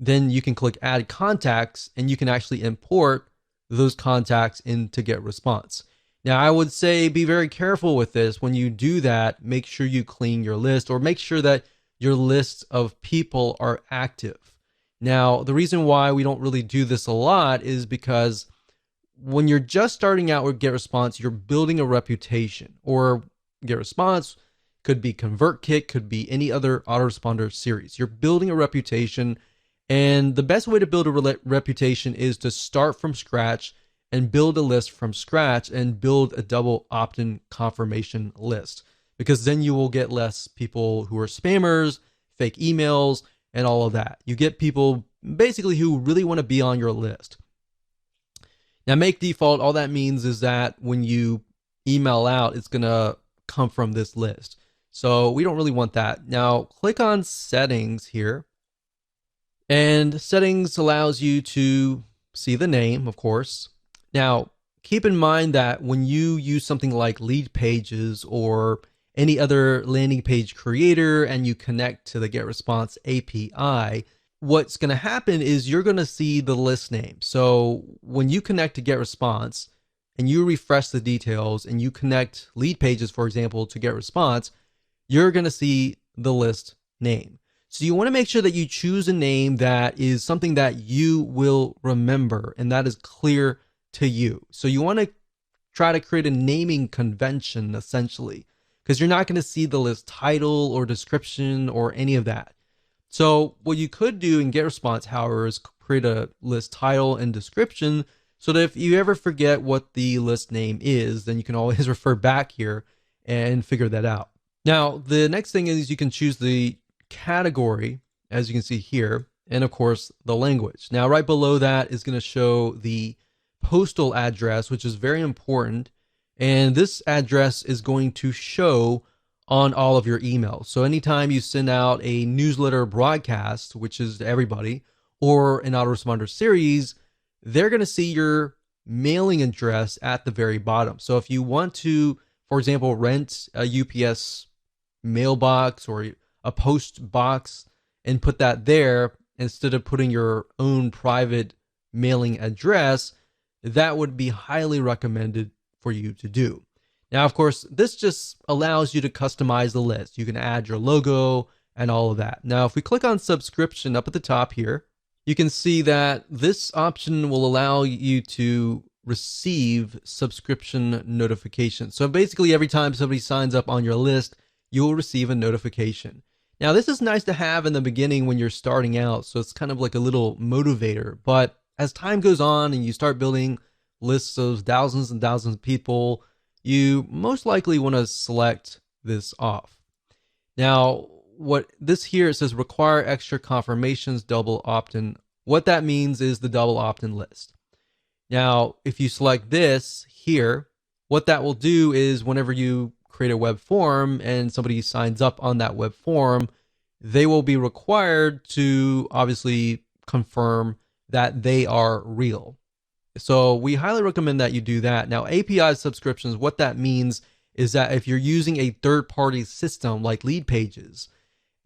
then you can click Add Contacts and you can actually import those contacts into GetResponse. Now I would say be very careful with this. When you do that, make sure you clean your list or make sure that your list of people are active. Now the reason why we don't really do this a lot is because when you're just starting out with GetResponse, you're building a reputation, or GetResponse could be ConvertKit, could be any other autoresponder series. You're building a reputation, and the best way to build a reputation is to start from scratch and build a list from scratch and build a double opt-in confirmation list, because then you will get less people who are spammers, fake emails, and all of that. You get people basically who really want to be on your list. Now, make default, all that means is that when you email out, it's going to come from this list. So we don't really want that. Now, click on Settings here. And Settings allows you to see the name, of course. Now, keep in mind that when you use something like Leadpages or any other landing page creator and you connect to the GetResponse API, what's going to happen is you're going to see the list name. So when you connect to GetResponse and you refresh the details and you connect Leadpages, for example, to GetResponse, you're going to see the list name. So you want to make sure that you choose a name that is something that you will remember and that is clear to you. So you want to try to create a naming convention, essentially, because you're not going to see the list title or description or any of that. So what you could do in GetResponse, however, is create a list title and description so that if you ever forget what the list name is, then you can always refer back here and figure that out. Now, the next thing is you can choose the category, as you can see here, and of course the language. Now, right below that is going to show the postal address, which is very important. And this address is going to show on all of your emails. So anytime you send out a newsletter broadcast, which is to everybody, or an autoresponder series, they're going to see your mailing address at the very bottom. So if you want to, for example, rent a UPS mailbox or a post box and put that there instead of putting your own private mailing address, that would be highly recommended for you to do. Now, of course, this just allows you to customize the list. You can add your logo and all of that. Now, if we click on subscription up at the top here, you can see that this option will allow you to receive subscription notifications. So basically, every time somebody signs up on your list, you will receive a notification. Now, this is nice to have in the beginning when you're starting out, so it's kind of like a little motivator. But as time goes on and you start building lists of thousands and thousands of people, you most likely want to select this off. Now, what this here, it says require extra confirmations, double opt-in. What that means is the double opt-in list. Now, if you select this here, what that will do is whenever you create a web form and somebody signs up on that web form, they will be required to obviously confirm that they are real. So we highly recommend that you do that. Now, API subscriptions, what that means is that if you're using a third-party system like Leadpages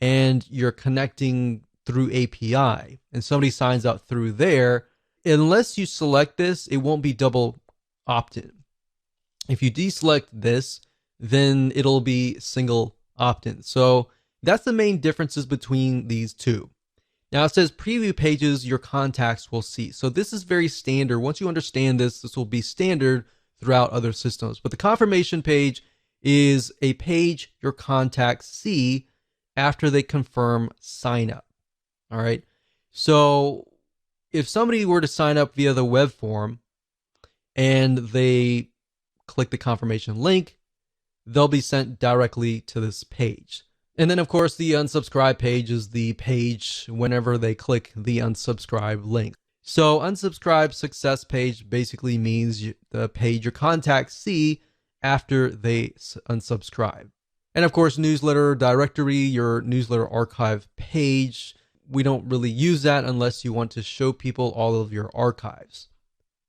and you're connecting through API and somebody signs up through there, unless you select this, it won't be double opt-in. If you deselect this, then it'll be single opt-in. So that's the main differences between these two. Now it says preview pages your contacts will see. So this is very standard. Once you understand this, this will be standard throughout other systems. But the confirmation page is a page your contacts see after they confirm sign up. All right. So if somebody were to sign up via the web form and they click the confirmation link, they'll be sent directly to this page. And then, of course, the unsubscribe page is the page whenever they click the unsubscribe link. So unsubscribe success page basically means the page your contacts see after they unsubscribe. And of course, newsletter directory, your newsletter archive page. We don't really use that unless you want to show people all of your archives.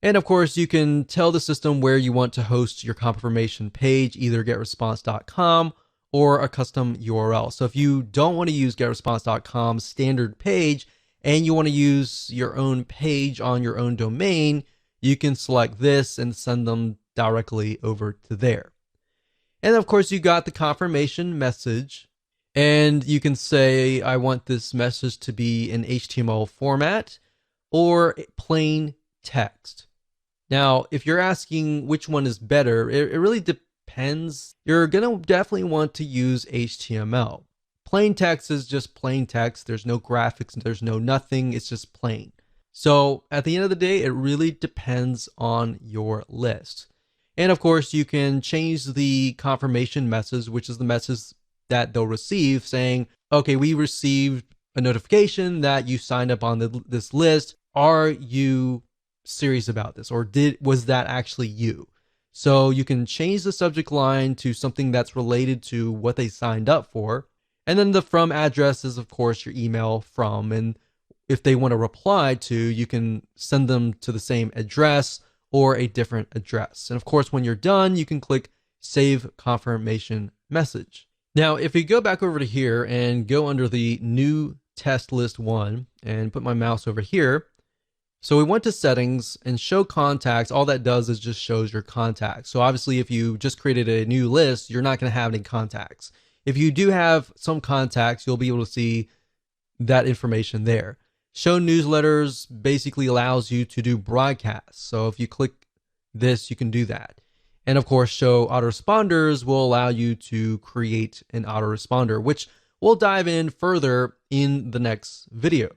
And of course, you can tell the system where you want to host your confirmation page, either getresponse.com or a custom URL. So if you don't want to use getresponse.com's standard page and you want to use your own page on your own domain, you can select this and send them directly over to there. And of course, you got the confirmation message, and you can say, I want this message to be in HTML format or plain text. Now, if you're asking which one is better, it really depends. You're going to definitely want to use HTML. Plain text is just plain text. There's no graphics, there's no nothing. It's just plain. So at the end of the day, it really depends on your list. And of course, you can change the confirmation message, which is the message that they'll receive saying, okay, we received a notification that you signed up on this list. Are you serious about this? Or was that actually you? So you can change the subject line to something that's related to what they signed up for. And then the from address is, of course, your email from. And if they want to reply to, you can send them to the same address or a different address. And of course, when you're done, you can click Save Confirmation Message. Now, if we go back over to here and go under the new test list 1 and put my mouse over here, so we went to settings and show contacts. All that does is just shows your contacts. So obviously, if you just created a new list, you're not going to have any contacts. If you do have some contacts, you'll be able to see that information there. Show newsletters basically allows you to do broadcasts. So if you click this, you can do that. And of course, show autoresponders will allow you to create an autoresponder, which we'll dive in further in the next video.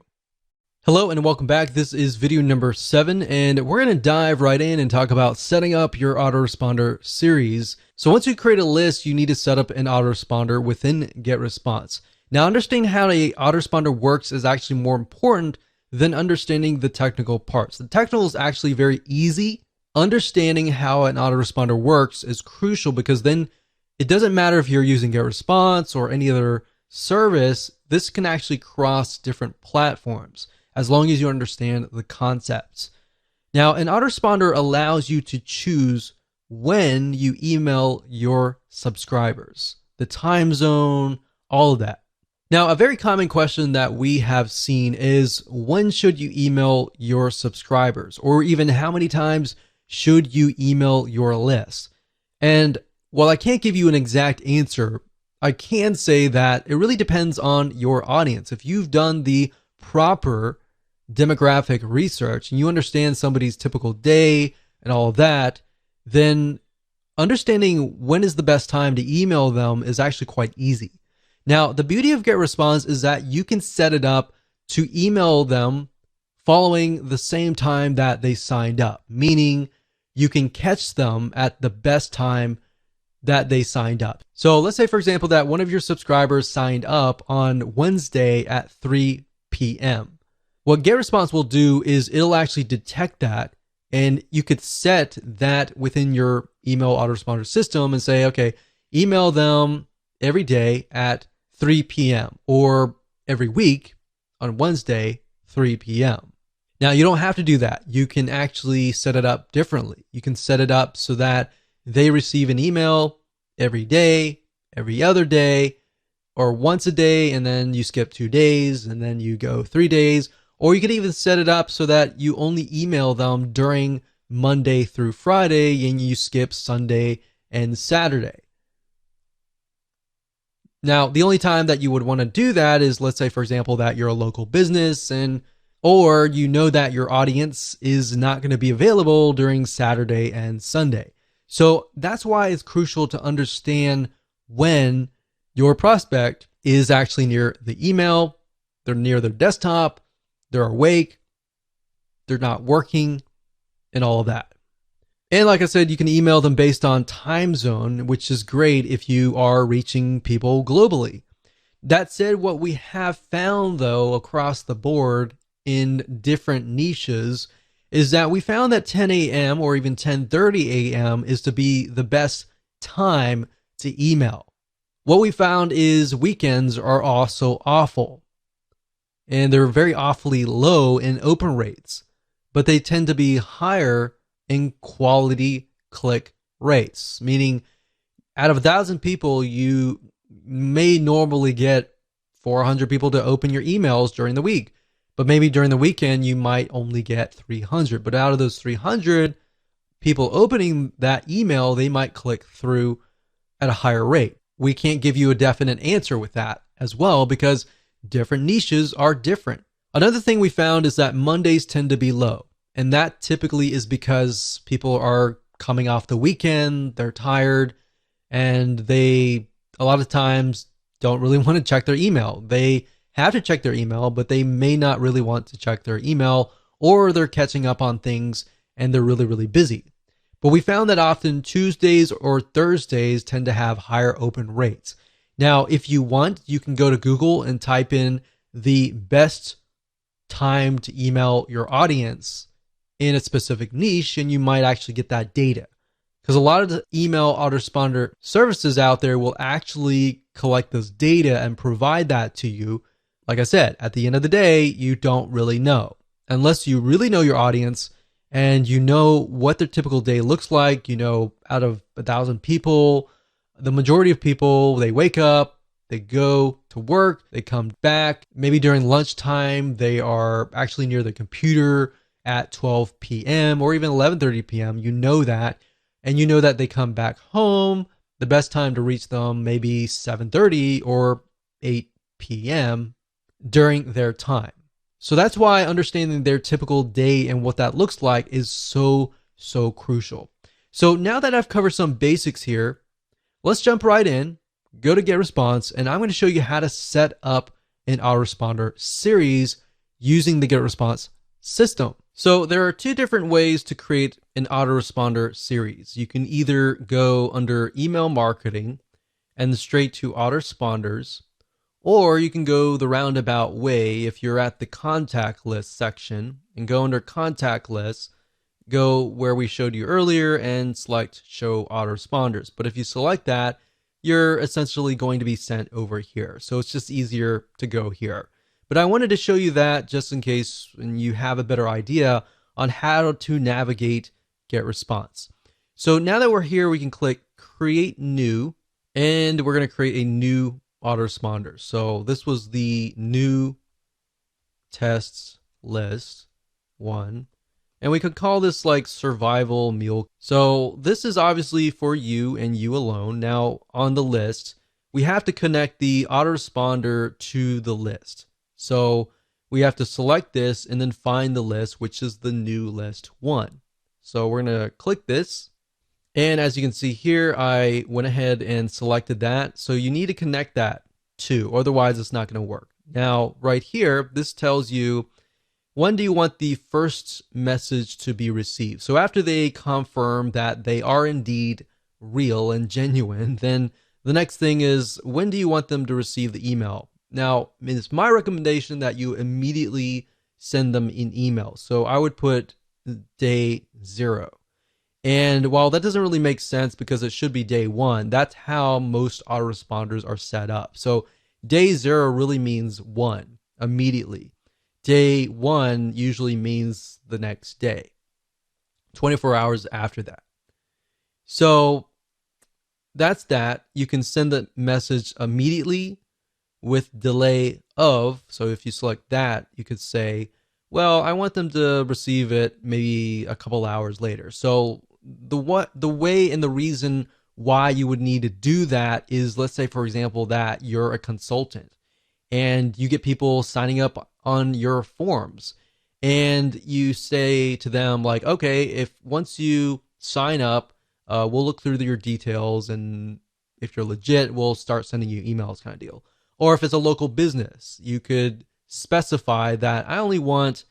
Hello and welcome back. This is video number 7, and we're going to dive right in and talk about setting up your autoresponder series. So once you create a list, you need to set up an autoresponder within GetResponse. Now, understanding how an autoresponder works is actually more important than understanding the technical parts. The technical is actually very easy. Understanding how an autoresponder works is crucial, because then it doesn't matter if you're using GetResponse or any other service, this can actually cross different platforms. as long as you understand the concepts. Now, an autoresponder allows you to choose when you email your subscribers, the time zone, all of that. Now, a very common question that we have seen is, when should you email your subscribers? Or even how many times should you email your list? And while I can't give you an exact answer, I can say that it really depends on your audience. If you've done the proper demographic research and you understand somebody's typical day and all of that, then understanding when is the best time to email them is actually quite easy. Now, the beauty of GetResponse is that you can set it up to email them following the same time that they signed up, meaning you can catch them at the best time that they signed up. So let's say, for example, that one of your subscribers signed up on Wednesday at 3 p.m. What GetResponse will do is it'll actually detect that, and you could set that within your email autoresponder system and say, okay, email them every day at 3 p.m. or every week on Wednesday, 3 p.m. Now, you don't have to do that. You can actually set it up differently. You can set it up so that they receive an email every day, every other day, or once a day, and then you skip 2 days, and then you go 3 days. Or you could even set it up so that you only email them during Monday through Friday, and you skip Sunday and Saturday. Now, the only time that you would want to do that is, let's say, for example, that you're a local business or you know that your audience is not going to be available during Saturday and Sunday. So that's why it's crucial to understand when your prospect is actually near the email, they're near their desktop, they're awake, they're not working, and all of that. And like I said, you can email them based on time zone, which is great if you are reaching people globally. That said, what we have found, though, across the board in different niches is that we found that 10 a.m. or even 10:30 a.m. is to be the best time to email. What we found is weekends are also awful, and they're very awfully low in open rates, but they tend to be higher in quality click rates, meaning out of 1,000 people, you may normally get 400 people to open your emails during the week. But maybe during the weekend, you might only get 300. But out of those 300 people opening that email, they might click through at a higher rate. We can't give you a definite answer with that as well, because different niches are different. Another thing we found is that Mondays tend to be low. And that typically is because people are coming off the weekend, they're tired, and they, a lot of times, don't really want to check their email. They have to check their email, but they may not really want to check their email, or they're catching up on things and they're really, really busy. But we found that often Tuesdays or Thursdays tend to have higher open rates. Now, if you want, you can go to Google and type in the best time to email your audience in a specific niche, and you might actually get that data. Because a lot of the email autoresponder services out there will actually collect this data and provide that to you. Like I said, at the end of the day, you don't really know. Unless you really know your audience and you know what their typical day looks like. You know, out of 1,000 people, the majority of people, they wake up, they go to work, they come back. Maybe during lunchtime, they are actually near the computer at 12 p.m. or even 11:30 p.m. You know that. And you know that they come back home. The best time to reach them maybe 7:30 or 8 p.m. during their time. So that's why understanding their typical day and what that looks like is so crucial. So now that I've covered some basics here, let's jump right in, go to GetResponse, and I'm going to show you how to set up an autoresponder series using the GetResponse system. So there are two different ways to create an autoresponder series. You can either go under email marketing and straight to autoresponders, or you can go the roundabout way if you're at the contact list section and go under contact lists, go where we showed you earlier and select show autoresponders. But if you select that, you're essentially going to be sent over here. So it's just easier to go here. But I wanted to show you that just in case you have a better idea on how to navigate GetResponse. So now that we're here, we can click Create New, and we're going to create a new autoresponder. So this was the new tests list 1. And we could call this like survival meal. So this is obviously for you and you alone. Now on the list, we have to connect the autoresponder to the list. So we have to select this and then find the list, which is the new list 1. So we're going to click this. And as you can see here, I went ahead and selected that. So you need to connect that too, otherwise it's not going to work. Now right here, this tells you when do you want the first message to be received. So after they confirm that they are indeed real and genuine, then the next thing is when do you want them to receive the email? Now, it's my recommendation that you immediately send them an email. So I would put day 0. And while that doesn't really make sense because it should be day 1, that's how most autoresponders are set up. So day 0 really means 1, immediately. Day 1 usually means the next day, 24 hours after that. So that's that. You can send the message immediately with delay of. So if you select that, you could say, well, I want them to receive it maybe a couple hours later. So the way and the reason why you would need to do that is, let's say, for example, that you're a consultant and you get people signing up on your forms and you say to them like, okay, if once you sign up, we'll look through your details, and if you're legit, we'll start sending you emails, kind of deal. Or if it's a local business, you could specify that I only want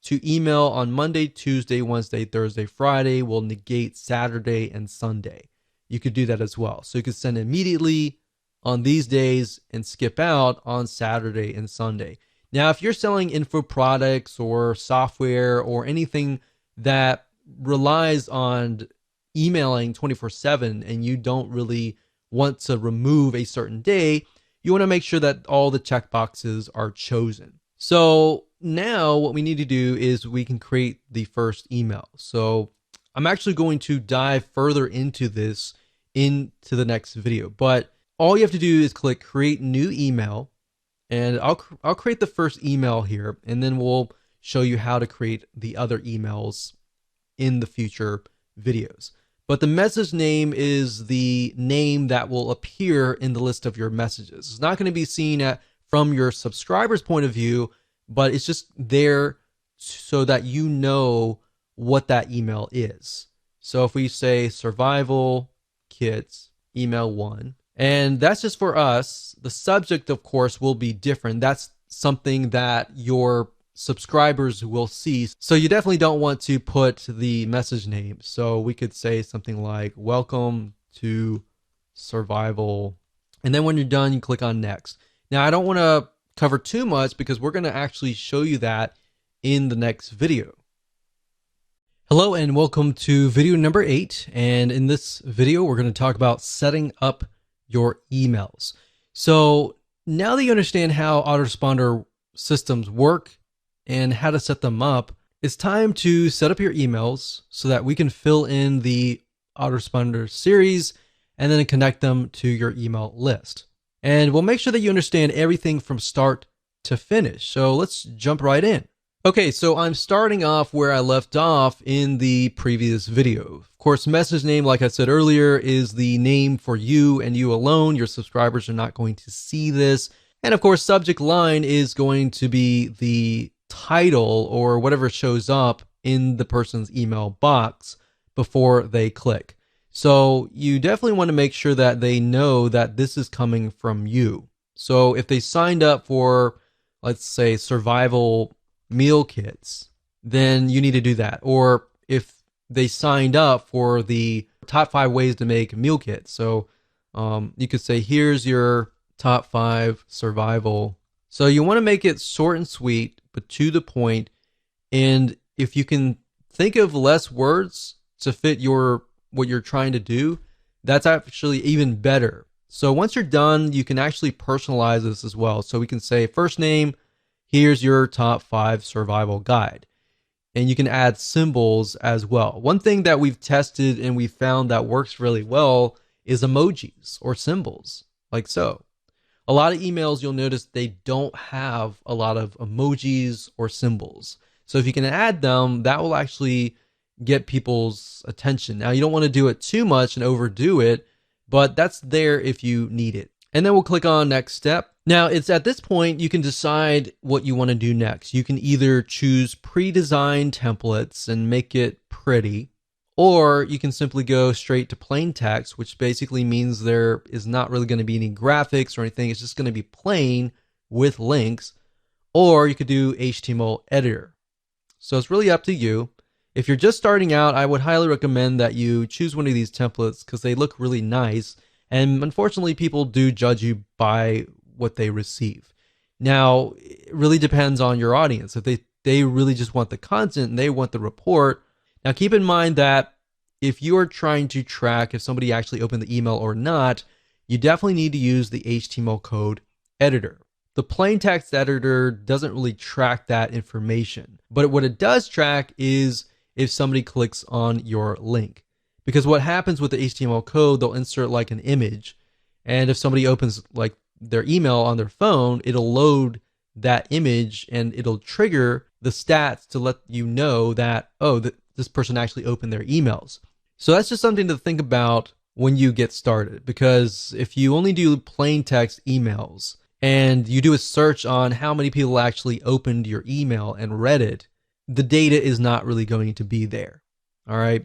to email on Monday, Tuesday, Wednesday, Thursday, Friday. We'll negate Saturday and Sunday. You could do that as well. So you could send immediately on these days and skip out on Saturday and Sunday. Now, if you're selling info products or software or anything that relies on emailing 24/7 and you don't really want to remove a certain day, you want to make sure that all the checkboxes are chosen. So now what we need to do is we can create the first email. So I'm actually going to dive further into this into the next video, but all you have to do is click create new email, and I'll create the first email here, and then we'll show you how to create the other emails in the future videos. But the message name is the name that will appear in the list of your messages. It's not going to be seen from your subscriber's point of view, but it's just there so that you know what that email is. So if we say survival kits email 1, and that's just for us, the subject, of course, will be different. That's something that your subscribers will see. So you definitely don't want to put the message name. So we could say something like welcome to survival. And then when you're done, you click on next. Now, I don't want to cover too much because we're going to actually show you that in the next video. Hello and welcome to video number 8. And in this video, we're going to talk about setting up your emails. So now that you understand how autoresponder systems work and how to set them up, it's time to set up your emails so that we can fill in the autoresponder series and then connect them to your email list. And we'll make sure that you understand everything from start to finish. So let's jump right in. Okay, so I'm starting off where I left off in the previous video. Of course, message name, like I said earlier, is the name for you and you alone. Your subscribers are not going to see this. And of course, subject line is going to be the title or whatever shows up in the person's email box before they click. So you definitely want to make sure that they know that this is coming from you. So if they signed up for, let's say, survival meal kits, then you need to do that. Or if they signed up for the top 5 ways to make meal kits, so you could say, here's your top 5 survival. So you want to make it short and sweet, but to the point. And if you can think of less words to fit what you're trying to do, that's actually even better. So once you're done, you can actually personalize this as well. So we can say first name, here's your top 5 survival guide. And you can add symbols as well. One thing that we've tested and we found that works really well is emojis or symbols, like so. A lot of emails, you'll notice they don't have a lot of emojis or symbols. So if you can add them, that will actually get people's attention. Now, you don't want to do it too much and overdo it, but that's there if you need it. And then we'll click on next step. Now, it's at this point you can decide what you want to do next. You can either choose pre-designed templates and make it pretty, or you can simply go straight to plain text, which basically means there is not really going to be any graphics or anything. It's just going to be plain with links. Or you could do HTML editor. So it's really up to you. If you're just starting out, I would highly recommend that you choose one of these templates because they look really nice. And unfortunately, people do judge you by what they receive. Now, it really depends on your audience. If they really just want the content and they want the report. Now, keep in mind that if you are trying to track if somebody actually opened the email or not, you definitely need to use the HTML code editor. The plain text editor doesn't really track that information, but what it does track is if somebody clicks on your link. Because what happens with the HTML code, they'll insert like an image, and if somebody opens like their email on their phone, it'll load that image and it'll trigger the stats to let you know that, oh, this person actually opened their emails. So that's just something to think about when you get started, because if you only do plain text emails and you do a search on how many people actually opened your email and read it, the data is not really going to be there. All right.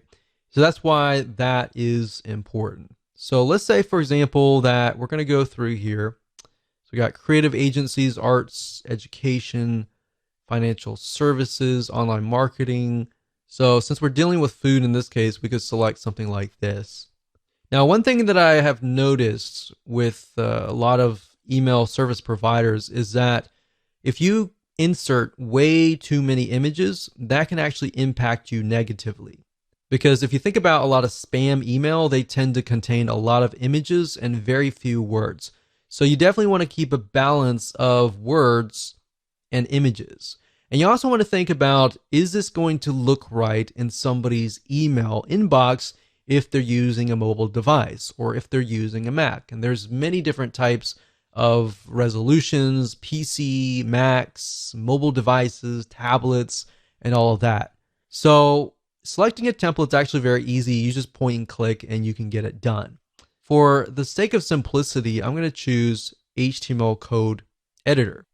So that's why that is important. So let's say, for example, that we're going to go through here. So we got creative agencies, arts, education, financial services, online marketing. So since we're dealing with food in this case, we could select something like this. Now, one thing that I have noticed with a lot of email service providers is that if you insert way too many images, that can actually impact you negatively. Because if you think about a lot of spam email, they tend to contain a lot of images and very few words. So you definitely want to keep a balance of words and images. And you also want to think about, is this going to look right in somebody's email inbox if they're using a mobile device or if they're using a Mac? And there's many different types of resolutions: PC, Macs, mobile devices, tablets, and all of that. So selecting a template is actually very easy. You just point and click and you can get it done. For the sake of simplicity, I'm going to choose HTML code editor.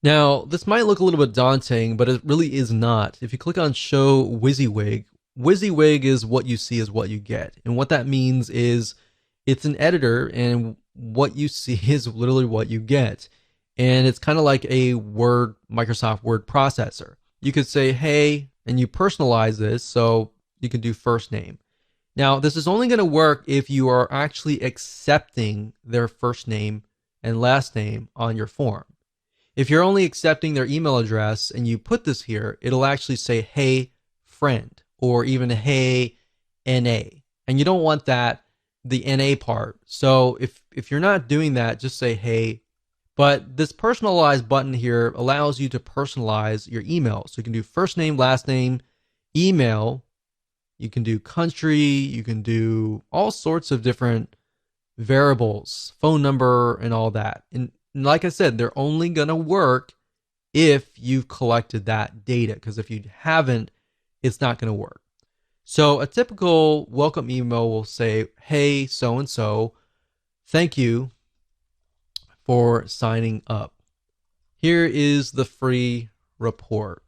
Now, this might look a little bit daunting, but it really is not. If you click on Show WYSIWYG, WYSIWYG is what you see is what you get. And what that means is it's an editor, and what you see is literally what you get. And it's kind of like a Microsoft Word processor. You could say, hey, and you personalize this, so you can do first name. Now, this is only going to work if you are actually accepting their first name and last name on your form. If you're only accepting their email address and you put this here, it'll actually say, hey, friend, or even hey, NA. And you don't want that, the NA part. So if you're not doing that, just say hey. But this personalized button here allows you to personalize your email. So you can do first name, last name, email. You can do country. You can do all sorts of different variables, phone number, and all that. And like I said, they're only going to work if you've collected that data, because if you haven't, it's not going to work. So a typical welcome email will say, hey, so-and-so, thank you for signing up. Here is the free report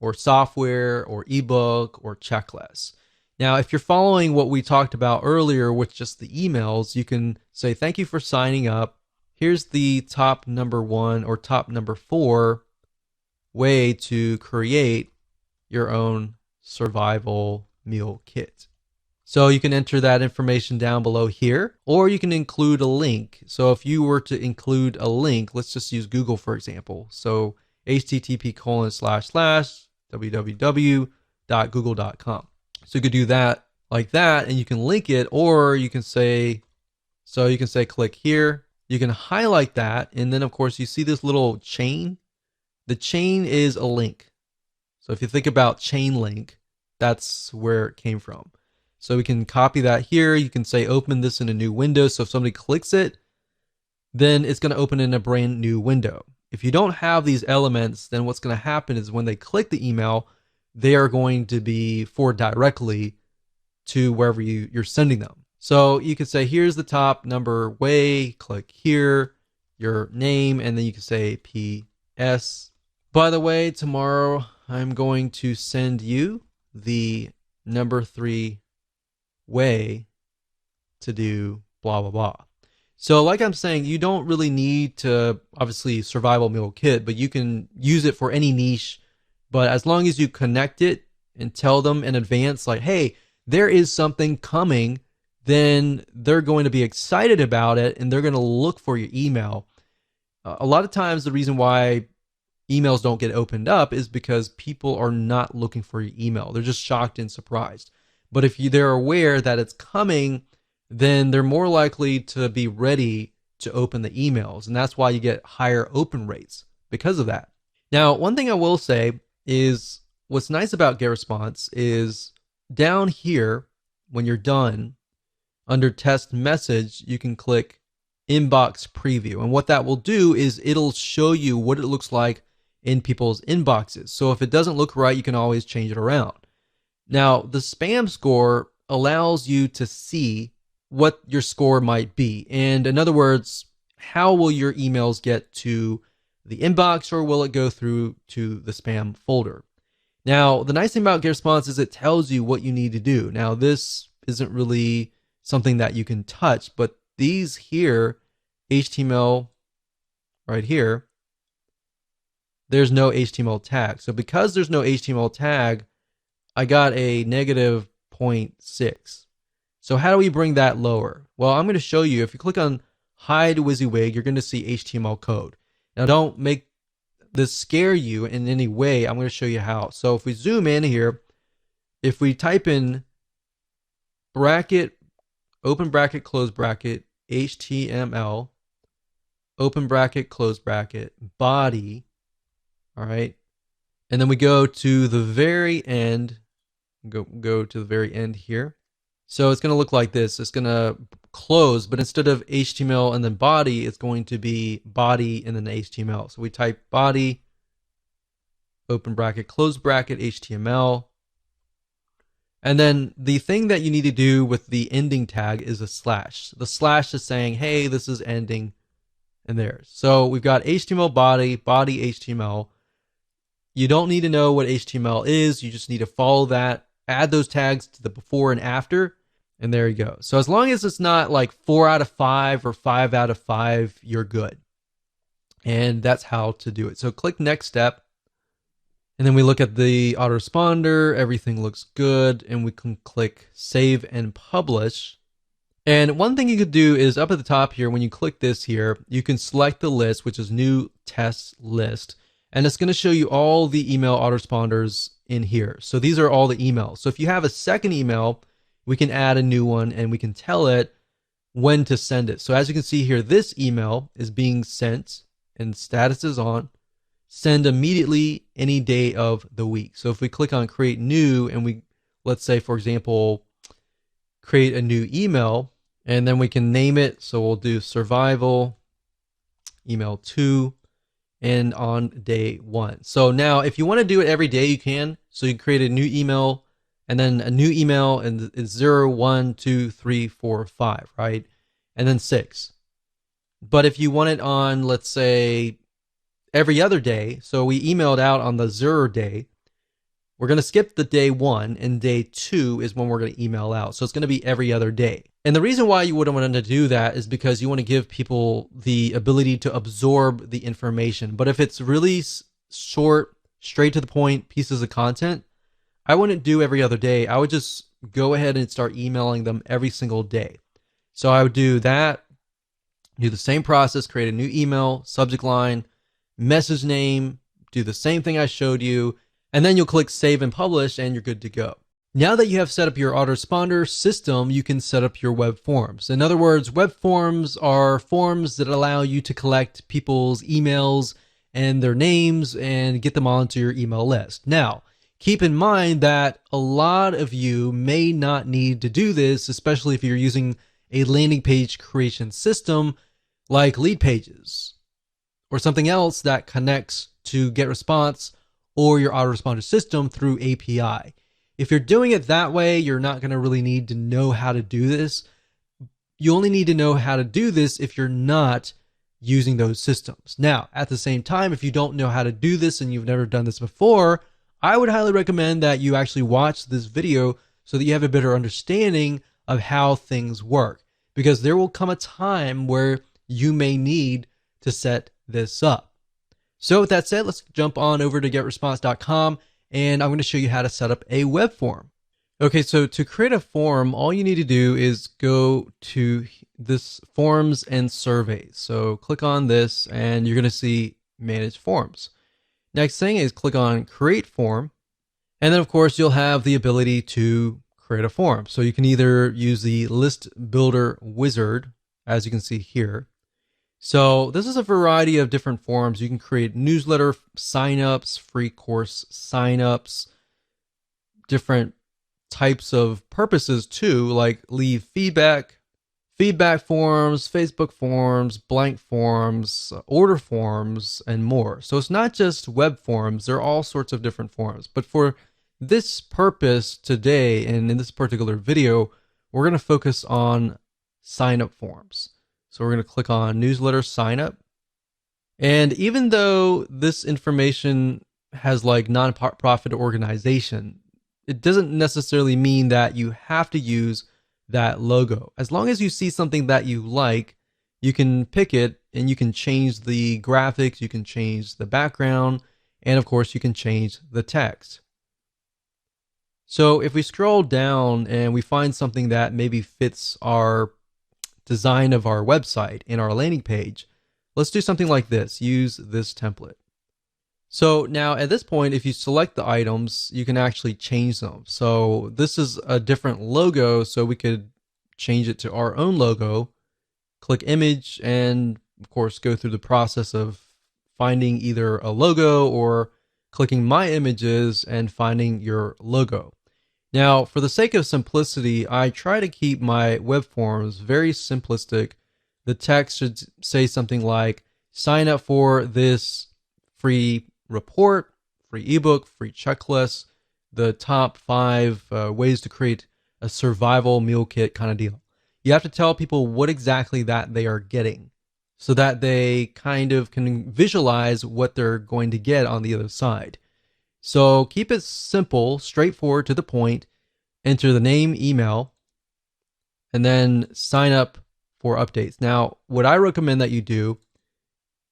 or software or ebook or checklist. Now, if you're following what we talked about earlier with just the emails, you can say, thank you for signing up. Here's the top number 1 or top number 4 way to create your own survival meal kit. So you can enter that information down below here, or you can include a link. So if you were to include a link, let's just use Google for example. So http://www.google.com. So you could do that like that, and you can link it, or you can say, click here. You can highlight that, and then of course you see this little chain The chain is a link. So if you think about chain link, that's where it came from. So we can copy that here. You can say open this in a new window. So if somebody clicks it, then it's going to open in a brand new window. If you don't have these elements, then what's going to happen is when they click the email, they are going to be forwarded directly to wherever you're sending them. So you can say, here's the top number way, click here, your name, and then you can say PS. By the way, tomorrow I'm going to send you the number 3 way to do blah, blah, blah. So like I'm saying, you don't really need to, obviously, survival meal kit, but you can use it for any niche. But as long as you connect it and tell them in advance, like, hey, there is something coming, then they're going to be excited about it and they're going to look for your email. A lot of times the reason why emails don't get opened up is because people are not looking for your email. They're just shocked and surprised. But if they're aware that it's coming, then they're more likely to be ready to open the emails. And that's why you get higher open rates because of that. Now, one thing I will say is what's nice about GetResponse is down here, when you're done, under test message, you can click inbox preview. And what that will do is it'll show you what it looks like in people's inboxes. So if it doesn't look right, you can always change it around. Now, the spam score allows you to see what your score might be. And in other words, how will your emails get to the inbox, or will it go through to the spam folder? Now, the nice thing about GetResponse is it tells you what you need to do. Now, this isn't really something that you can touch, but these here, HTML right here, there's no HTML tag. So because there's no HTML tag, I got a negative 0.6. So how do we bring that lower? Well, I'm going to show you. If you click on hide WYSIWYG, you're going to see HTML code. Now, don't make this scare you in any way. I'm going to show you how. So if we zoom in here, if we type in bracket, open bracket, close bracket, HTML, open bracket, close bracket, body, all right, and then we go to the very end, go to the very end here. So it's going to look like this. It's going to close, but instead of HTML and then body, it's going to be body and then HTML. So we type body, open bracket, close bracket, HTML. And then the thing that you need to do with the ending tag is a slash. The slash is saying, hey, this is ending, and there. So we've got HTML body, body HTML. You don't need to know what HTML is. You just need to follow that, add those tags to the before and after, and there you go. So as long as it's not like 4 out of 5 or 5 out of 5, you're good. And that's how to do it. So click next step. And then we look at the autoresponder, everything looks good, and we can click save and publish. And one thing you could do is up at the top here, when you click this here, you can select the list, which is new test list, and it's going to show you all the email autoresponders in here. So these are all the emails. So if you have a second email, we can add a new one and we can tell it when to send it. So as you can see here, this email is being sent and status is on. Send immediately any day of the week. So if we click on create new and we, let's say, for example, create a new email, and then we can name it. So we'll do survival email 2 and on day 1. So now if you want to do it every day, you can. So you create a new email and then a new email, and it's 0, 1, 2, 3, 4, 5, right? And then 6. But if you want it on, let's say, every other day, so we emailed out on the 0 day, we're going to skip the day 1, and day 2 is when we're going to email out. So it's going to be every other day. And the reason why you wouldn't want to do that is because you want to give people the ability to absorb the information. But if it's really short, straight to the point pieces of content, I wouldn't do every other day. I would just go ahead and start emailing them every single day. So I would do that, do the same process, create a new email, subject line, message name, do the same thing I showed you, and then you'll click save and publish and you're good to go. Now that you have set up your autoresponder system, you can set up your web forms. In other words, web forms are forms that allow you to collect people's emails and their names and get them onto your email list. Now, keep in mind that a lot of you may not need to do this, especially if you're using a landing page creation system like Leadpages or something else that connects to GetResponse or your autoresponder system through API. If you're doing it that way, you're not going to really need to know how to do this. You only need to know how to do this if you're not using those systems. Now, at the same time, if you don't know how to do this and you've never done this before, I would highly recommend that you actually watch this video so that you have a better understanding of how things work, because there will come a time where you may need to set this up. So with that said, let's jump on over to getresponse.com and I'm going to show you how to set up a web form. Okay, so to create a form, all you need to do is go to this forms and surveys. So click on this and you're going to see manage forms. Next thing is click on create form. And then of course you'll have the ability to create a form. So you can either use the list builder wizard, as you can see here. So this is a variety of different forms. You can create newsletter signups, free course signups, different types of purposes too, like leave feedback forms, Facebook forms, blank forms, order forms, and more. So it's not just web forms, there are all sorts of different forms. But for this purpose today, and in this particular video, we're going to focus on sign up forms. So we're going to click on newsletter sign up. And even though this information has like nonprofit organization, it doesn't necessarily mean that you have to use that logo. As long as you see something that you like, you can pick it and you can change the graphics, you can change the background, and of course you can change the text. So if we scroll down and we find something that maybe fits our design of our website in our landing page, let's do something like this. Use this template. So now at this point, if you select the items, you can actually change them. So this is a different logo, so we could change it to our own logo, click image, and of course go through the process of finding either a logo or clicking my images and finding your logo. Now, for the sake of simplicity, I try to keep my web forms very simplistic. The text should say something like, sign up for this free report, free ebook, free checklist, the top 5 ways to create a survival meal kit kind of deal. You have to tell people what exactly that they are getting so that they kind of can visualize what they're going to get on the other side. So keep it simple, straightforward, to the point. Enter the name, email, and then sign up for updates. Now, what I recommend that you do,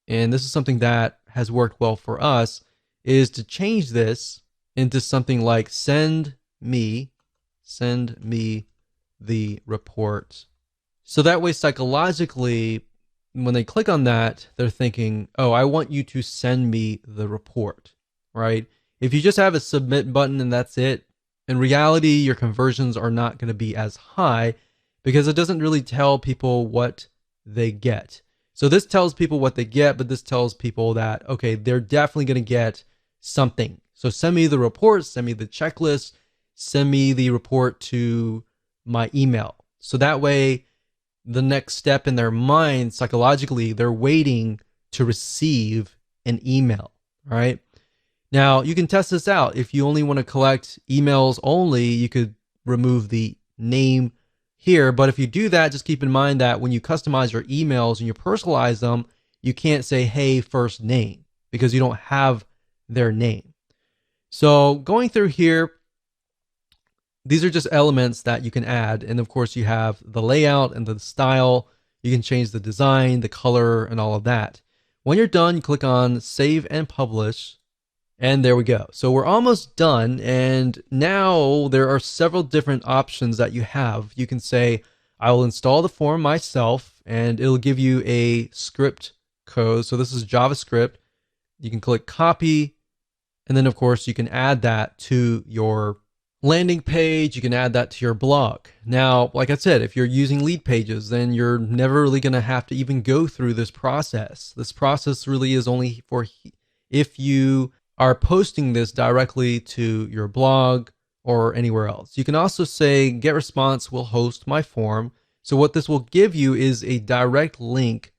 and this is something that has worked well for us, is to change this into something like send me the report. So that way, psychologically, when they click on that, they're thinking, oh, I want you to send me the report, right? If you just have a submit button and that's it, in reality, your conversions are not going to be as high because it doesn't really tell people what they get. So this tells people what they get, but this tells people that, okay, they're definitely going to get something. So send me the report, send me the checklist, send me the report to my email. So that way, the next step in their mind, psychologically, they're waiting to receive an email, right? Now, you can test this out. If you only want to collect emails only, you could remove the name here. But if you do that, just keep in mind that when you customize your emails and you personalize them, you can't say, hey, first name, because you don't have their name. So going through here, these are just elements that you can add. And of course, you have the layout and the style. You can change the design, the color, and all of that. When you're done, you click on Save and Publish. And there we go. So we're almost done. And now there are several different options that you have. You can say, I will install the form myself, and it'll give you a script code. So this is JavaScript. You can click copy. And then, of course, you can add that to your landing page, you can add that to your blog. Now, like I said, if you're using Leadpages, then you're never really going to have to even go through this process. This process really is only for if you are posting this directly to your blog or anywhere else. You can also say GetResponse will host my form. So what this will give you is a direct link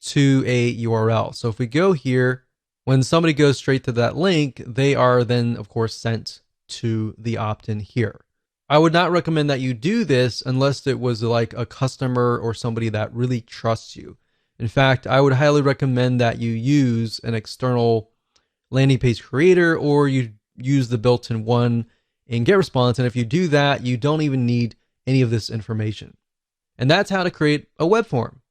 to a URL. So if we go here, when somebody goes straight to that link, they are then, of course, sent to the opt-in here. I would not recommend that you do this unless it was like a customer or somebody that really trusts you. In fact, I would highly recommend that you use an external landing page creator, or you use the built-in one in GetResponse. And if you do that, you don't even need any of this information. And that's how to create a web form.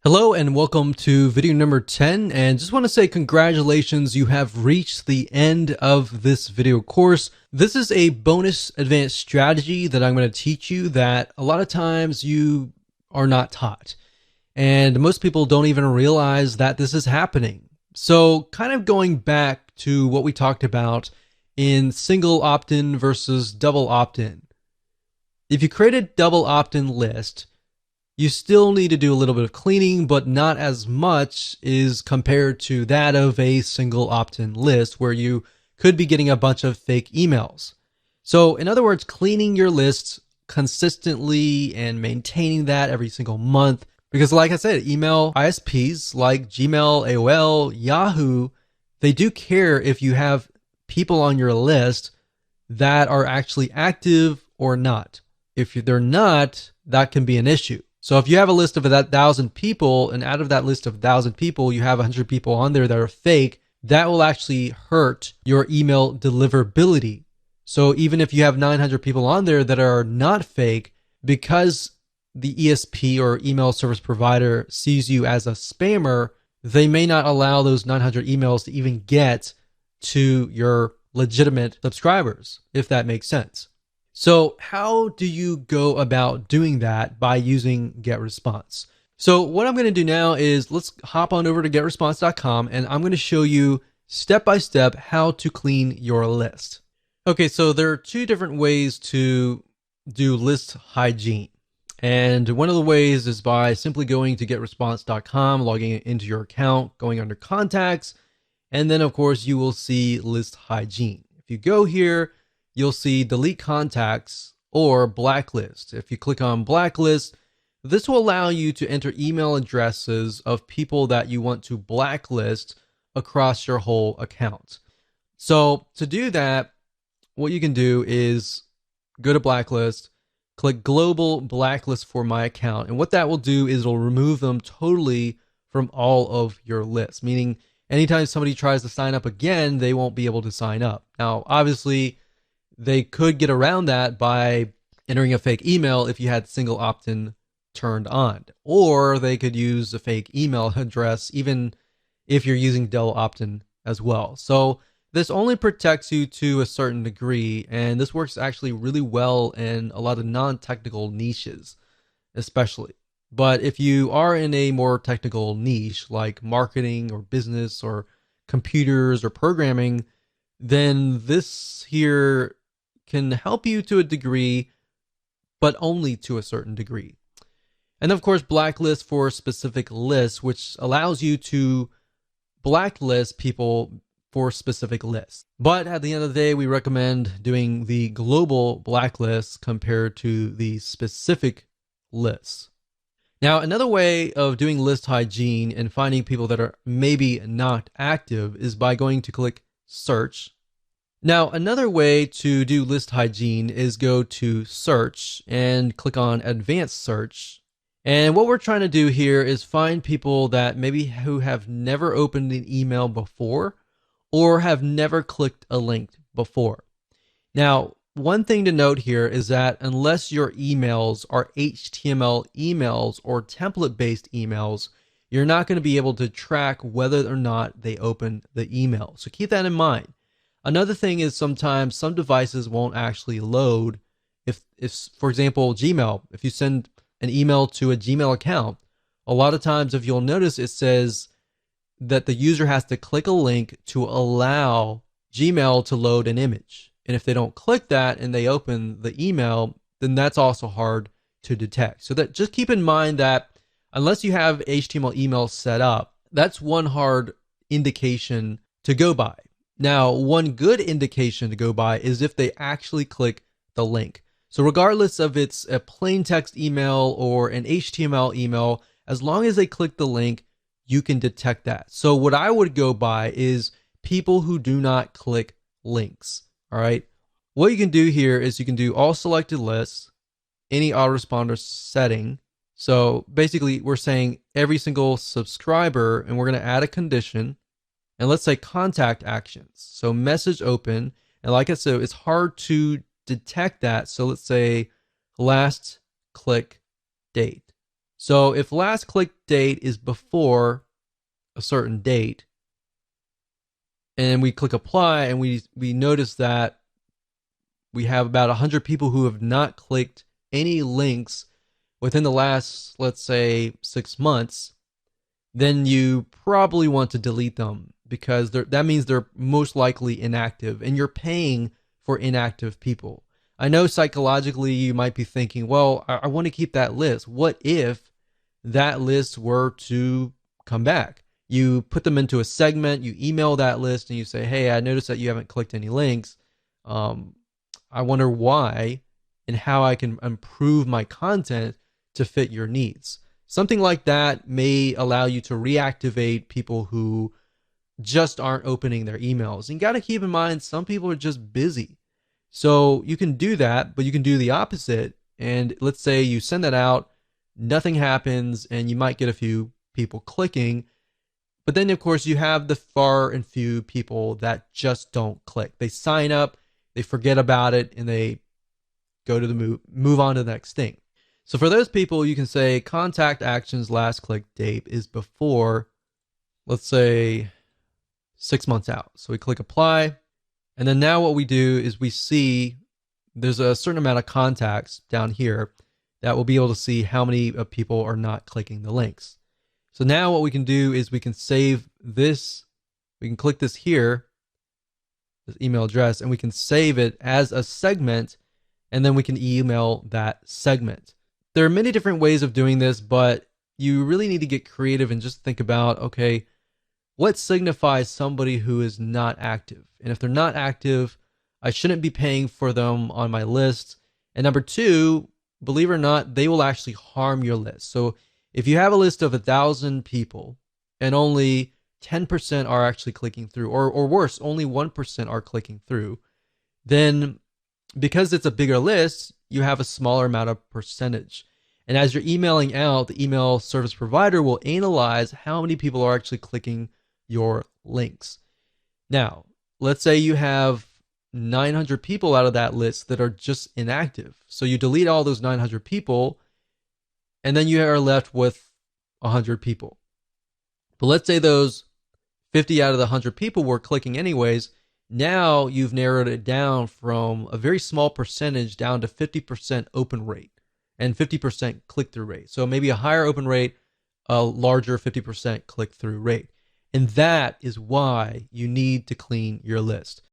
Hello and welcome to video number 10, and just want to say congratulations, you have reached the end of this video course. This is a bonus advanced strategy that I'm going to teach you that a lot of times you are not taught, and most people don't even realize that this is happening. So kind of going back to what we talked about in single opt-in versus double opt-in. If you create a double opt-in list, you still need to do a little bit of cleaning, but not as much is compared to that of a single opt-in list where you could be getting a bunch of fake emails. So in other words, cleaning your lists consistently and maintaining that every single month. Because like I said, email ISPs like Gmail, AOL, Yahoo, they do care if you have people on your list that are actually active or not. If they're not, that can be an issue. So if you have a list of 1,000 people, and out of that list of 1,000 people, you have 100 people on there that are fake, that will actually hurt your email deliverability. So even if you have 900 people on there that are not fake, because the ESP or email service provider sees you as a spammer, they may not allow those 900 emails to even get to your legitimate subscribers, if that makes sense. So how do you go about doing that by using GetResponse? So what I'm going to do now is let's hop on over to getresponse.com, and I'm going to show you step by step how to clean your list. Okay, so there are two different ways to do list hygiene. And one of the ways is by simply going to getresponse.com, logging into your account, going under contacts, and then of course you will see list hygiene. If you go here, you'll see delete contacts or blacklist. If you click on blacklist, this will allow you to enter email addresses of people that you want to blacklist across your whole account. So to do that, what you can do is go to blacklist, click global blacklist for my account. And what that will do is it'll remove them totally from all of your lists, meaning anytime somebody tries to sign up again, they won't be able to sign up. Now, obviously, they could get around that by entering a fake email if you had single opt-in turned on, or they could use a fake email address even if you're using double opt-in as well. So this only protects you to a certain degree, and this works actually really well in a lot of non-technical niches, especially. But if you are in a more technical niche like marketing or business or computers or programming, then this here can help you to a degree, but only to a certain degree. And of course, blacklist for specific lists, which allows you to blacklist people for specific lists. But at the end of the day, we recommend doing the global blacklist compared to the specific lists. Now, another way of doing list hygiene and finding people that are maybe not active is by going to click search. Now, another way to do list hygiene is go to search and click on advanced search. And what we're trying to do here is find people that maybe who have never opened an email before or have never clicked a link before. Now, one thing to note here is that unless your emails are HTML emails or template-based emails, you're not going to be able to track whether or not they opened the email. So keep that in mind. Another thing is sometimes some devices won't actually load. If for example, Gmail, if you send an email to a Gmail account, a lot of times if you'll notice it says that the user has to click a link to allow Gmail to load an image. And if they don't click that and they open the email, then that's also hard to detect. So that just keep in mind that unless you have HTML email set up, that's one hard indication to go by. Now, one good indication to go by is if they actually click the link. So regardless of it's a plain text email or an HTML email, as long as they click the link, you can detect that. So what I would go by is people who do not click links. All right. What you can do here is you can do all selected lists, any autoresponder setting. So basically we're saying every single subscriber, and we're going to add a condition, and let's say contact actions. So message open. And like I said, it's hard to detect that. So let's say last click date. So if last click date is before a certain date, and we click apply, and we notice that we have about 100 people who have not clicked any links within the last, let's say, 6 months, then you probably want to delete them, because that means they're most likely inactive, and you're paying for inactive people. I know psychologically you might be thinking, well, I want to keep that list. What if that list were to come back? You put them into a segment, you email that list, and you say, hey, I noticed that you haven't clicked any links. I wonder why and how I can improve my content to fit your needs. Something like that may allow you to reactivate people who just aren't opening their emails. And you got to keep in mind, some people are just busy. So you can do that, but you can do the opposite. And let's say you send that out, nothing happens, and you might get a few people clicking. But then, of course, you have the far and few people that just don't click. They sign up, they forget about it, and they go to the move on to the next thing. So for those people, you can say contact actions last click date is before, let's say, 6 months out. So we click apply. And then now what we do is we see there's a certain amount of contacts down here that we'll be able to see how many people are not clicking the links. So now what we can do is we can save this. We can click this here, this email address, and we can save it as a segment, and then we can email that segment. There are many different ways of doing this, but you really need to get creative and just think about, okay, what signifies somebody who is not active? And if they're not active, I shouldn't be paying for them on my list. And number two, believe it or not, they will actually harm your list. So if you have a list of 1,000 people and only 10% are actually clicking through, or worse, only 1% are clicking through, then because it's a bigger list, you have a smaller amount of percentage. And as you're emailing out, the email service provider will analyze how many people are actually clicking your links. Now, let's say you have 900 people out of that list that are just inactive. So you delete all those 900 people, and then you are left with 100 people. But let's say those 50 out of the 100 people were clicking anyways. Now you've narrowed it down from a very small percentage down to 50% open rate and 50% click-through rate. So maybe a higher open rate, a larger 50% click-through rate. And that is why you need to clean your list.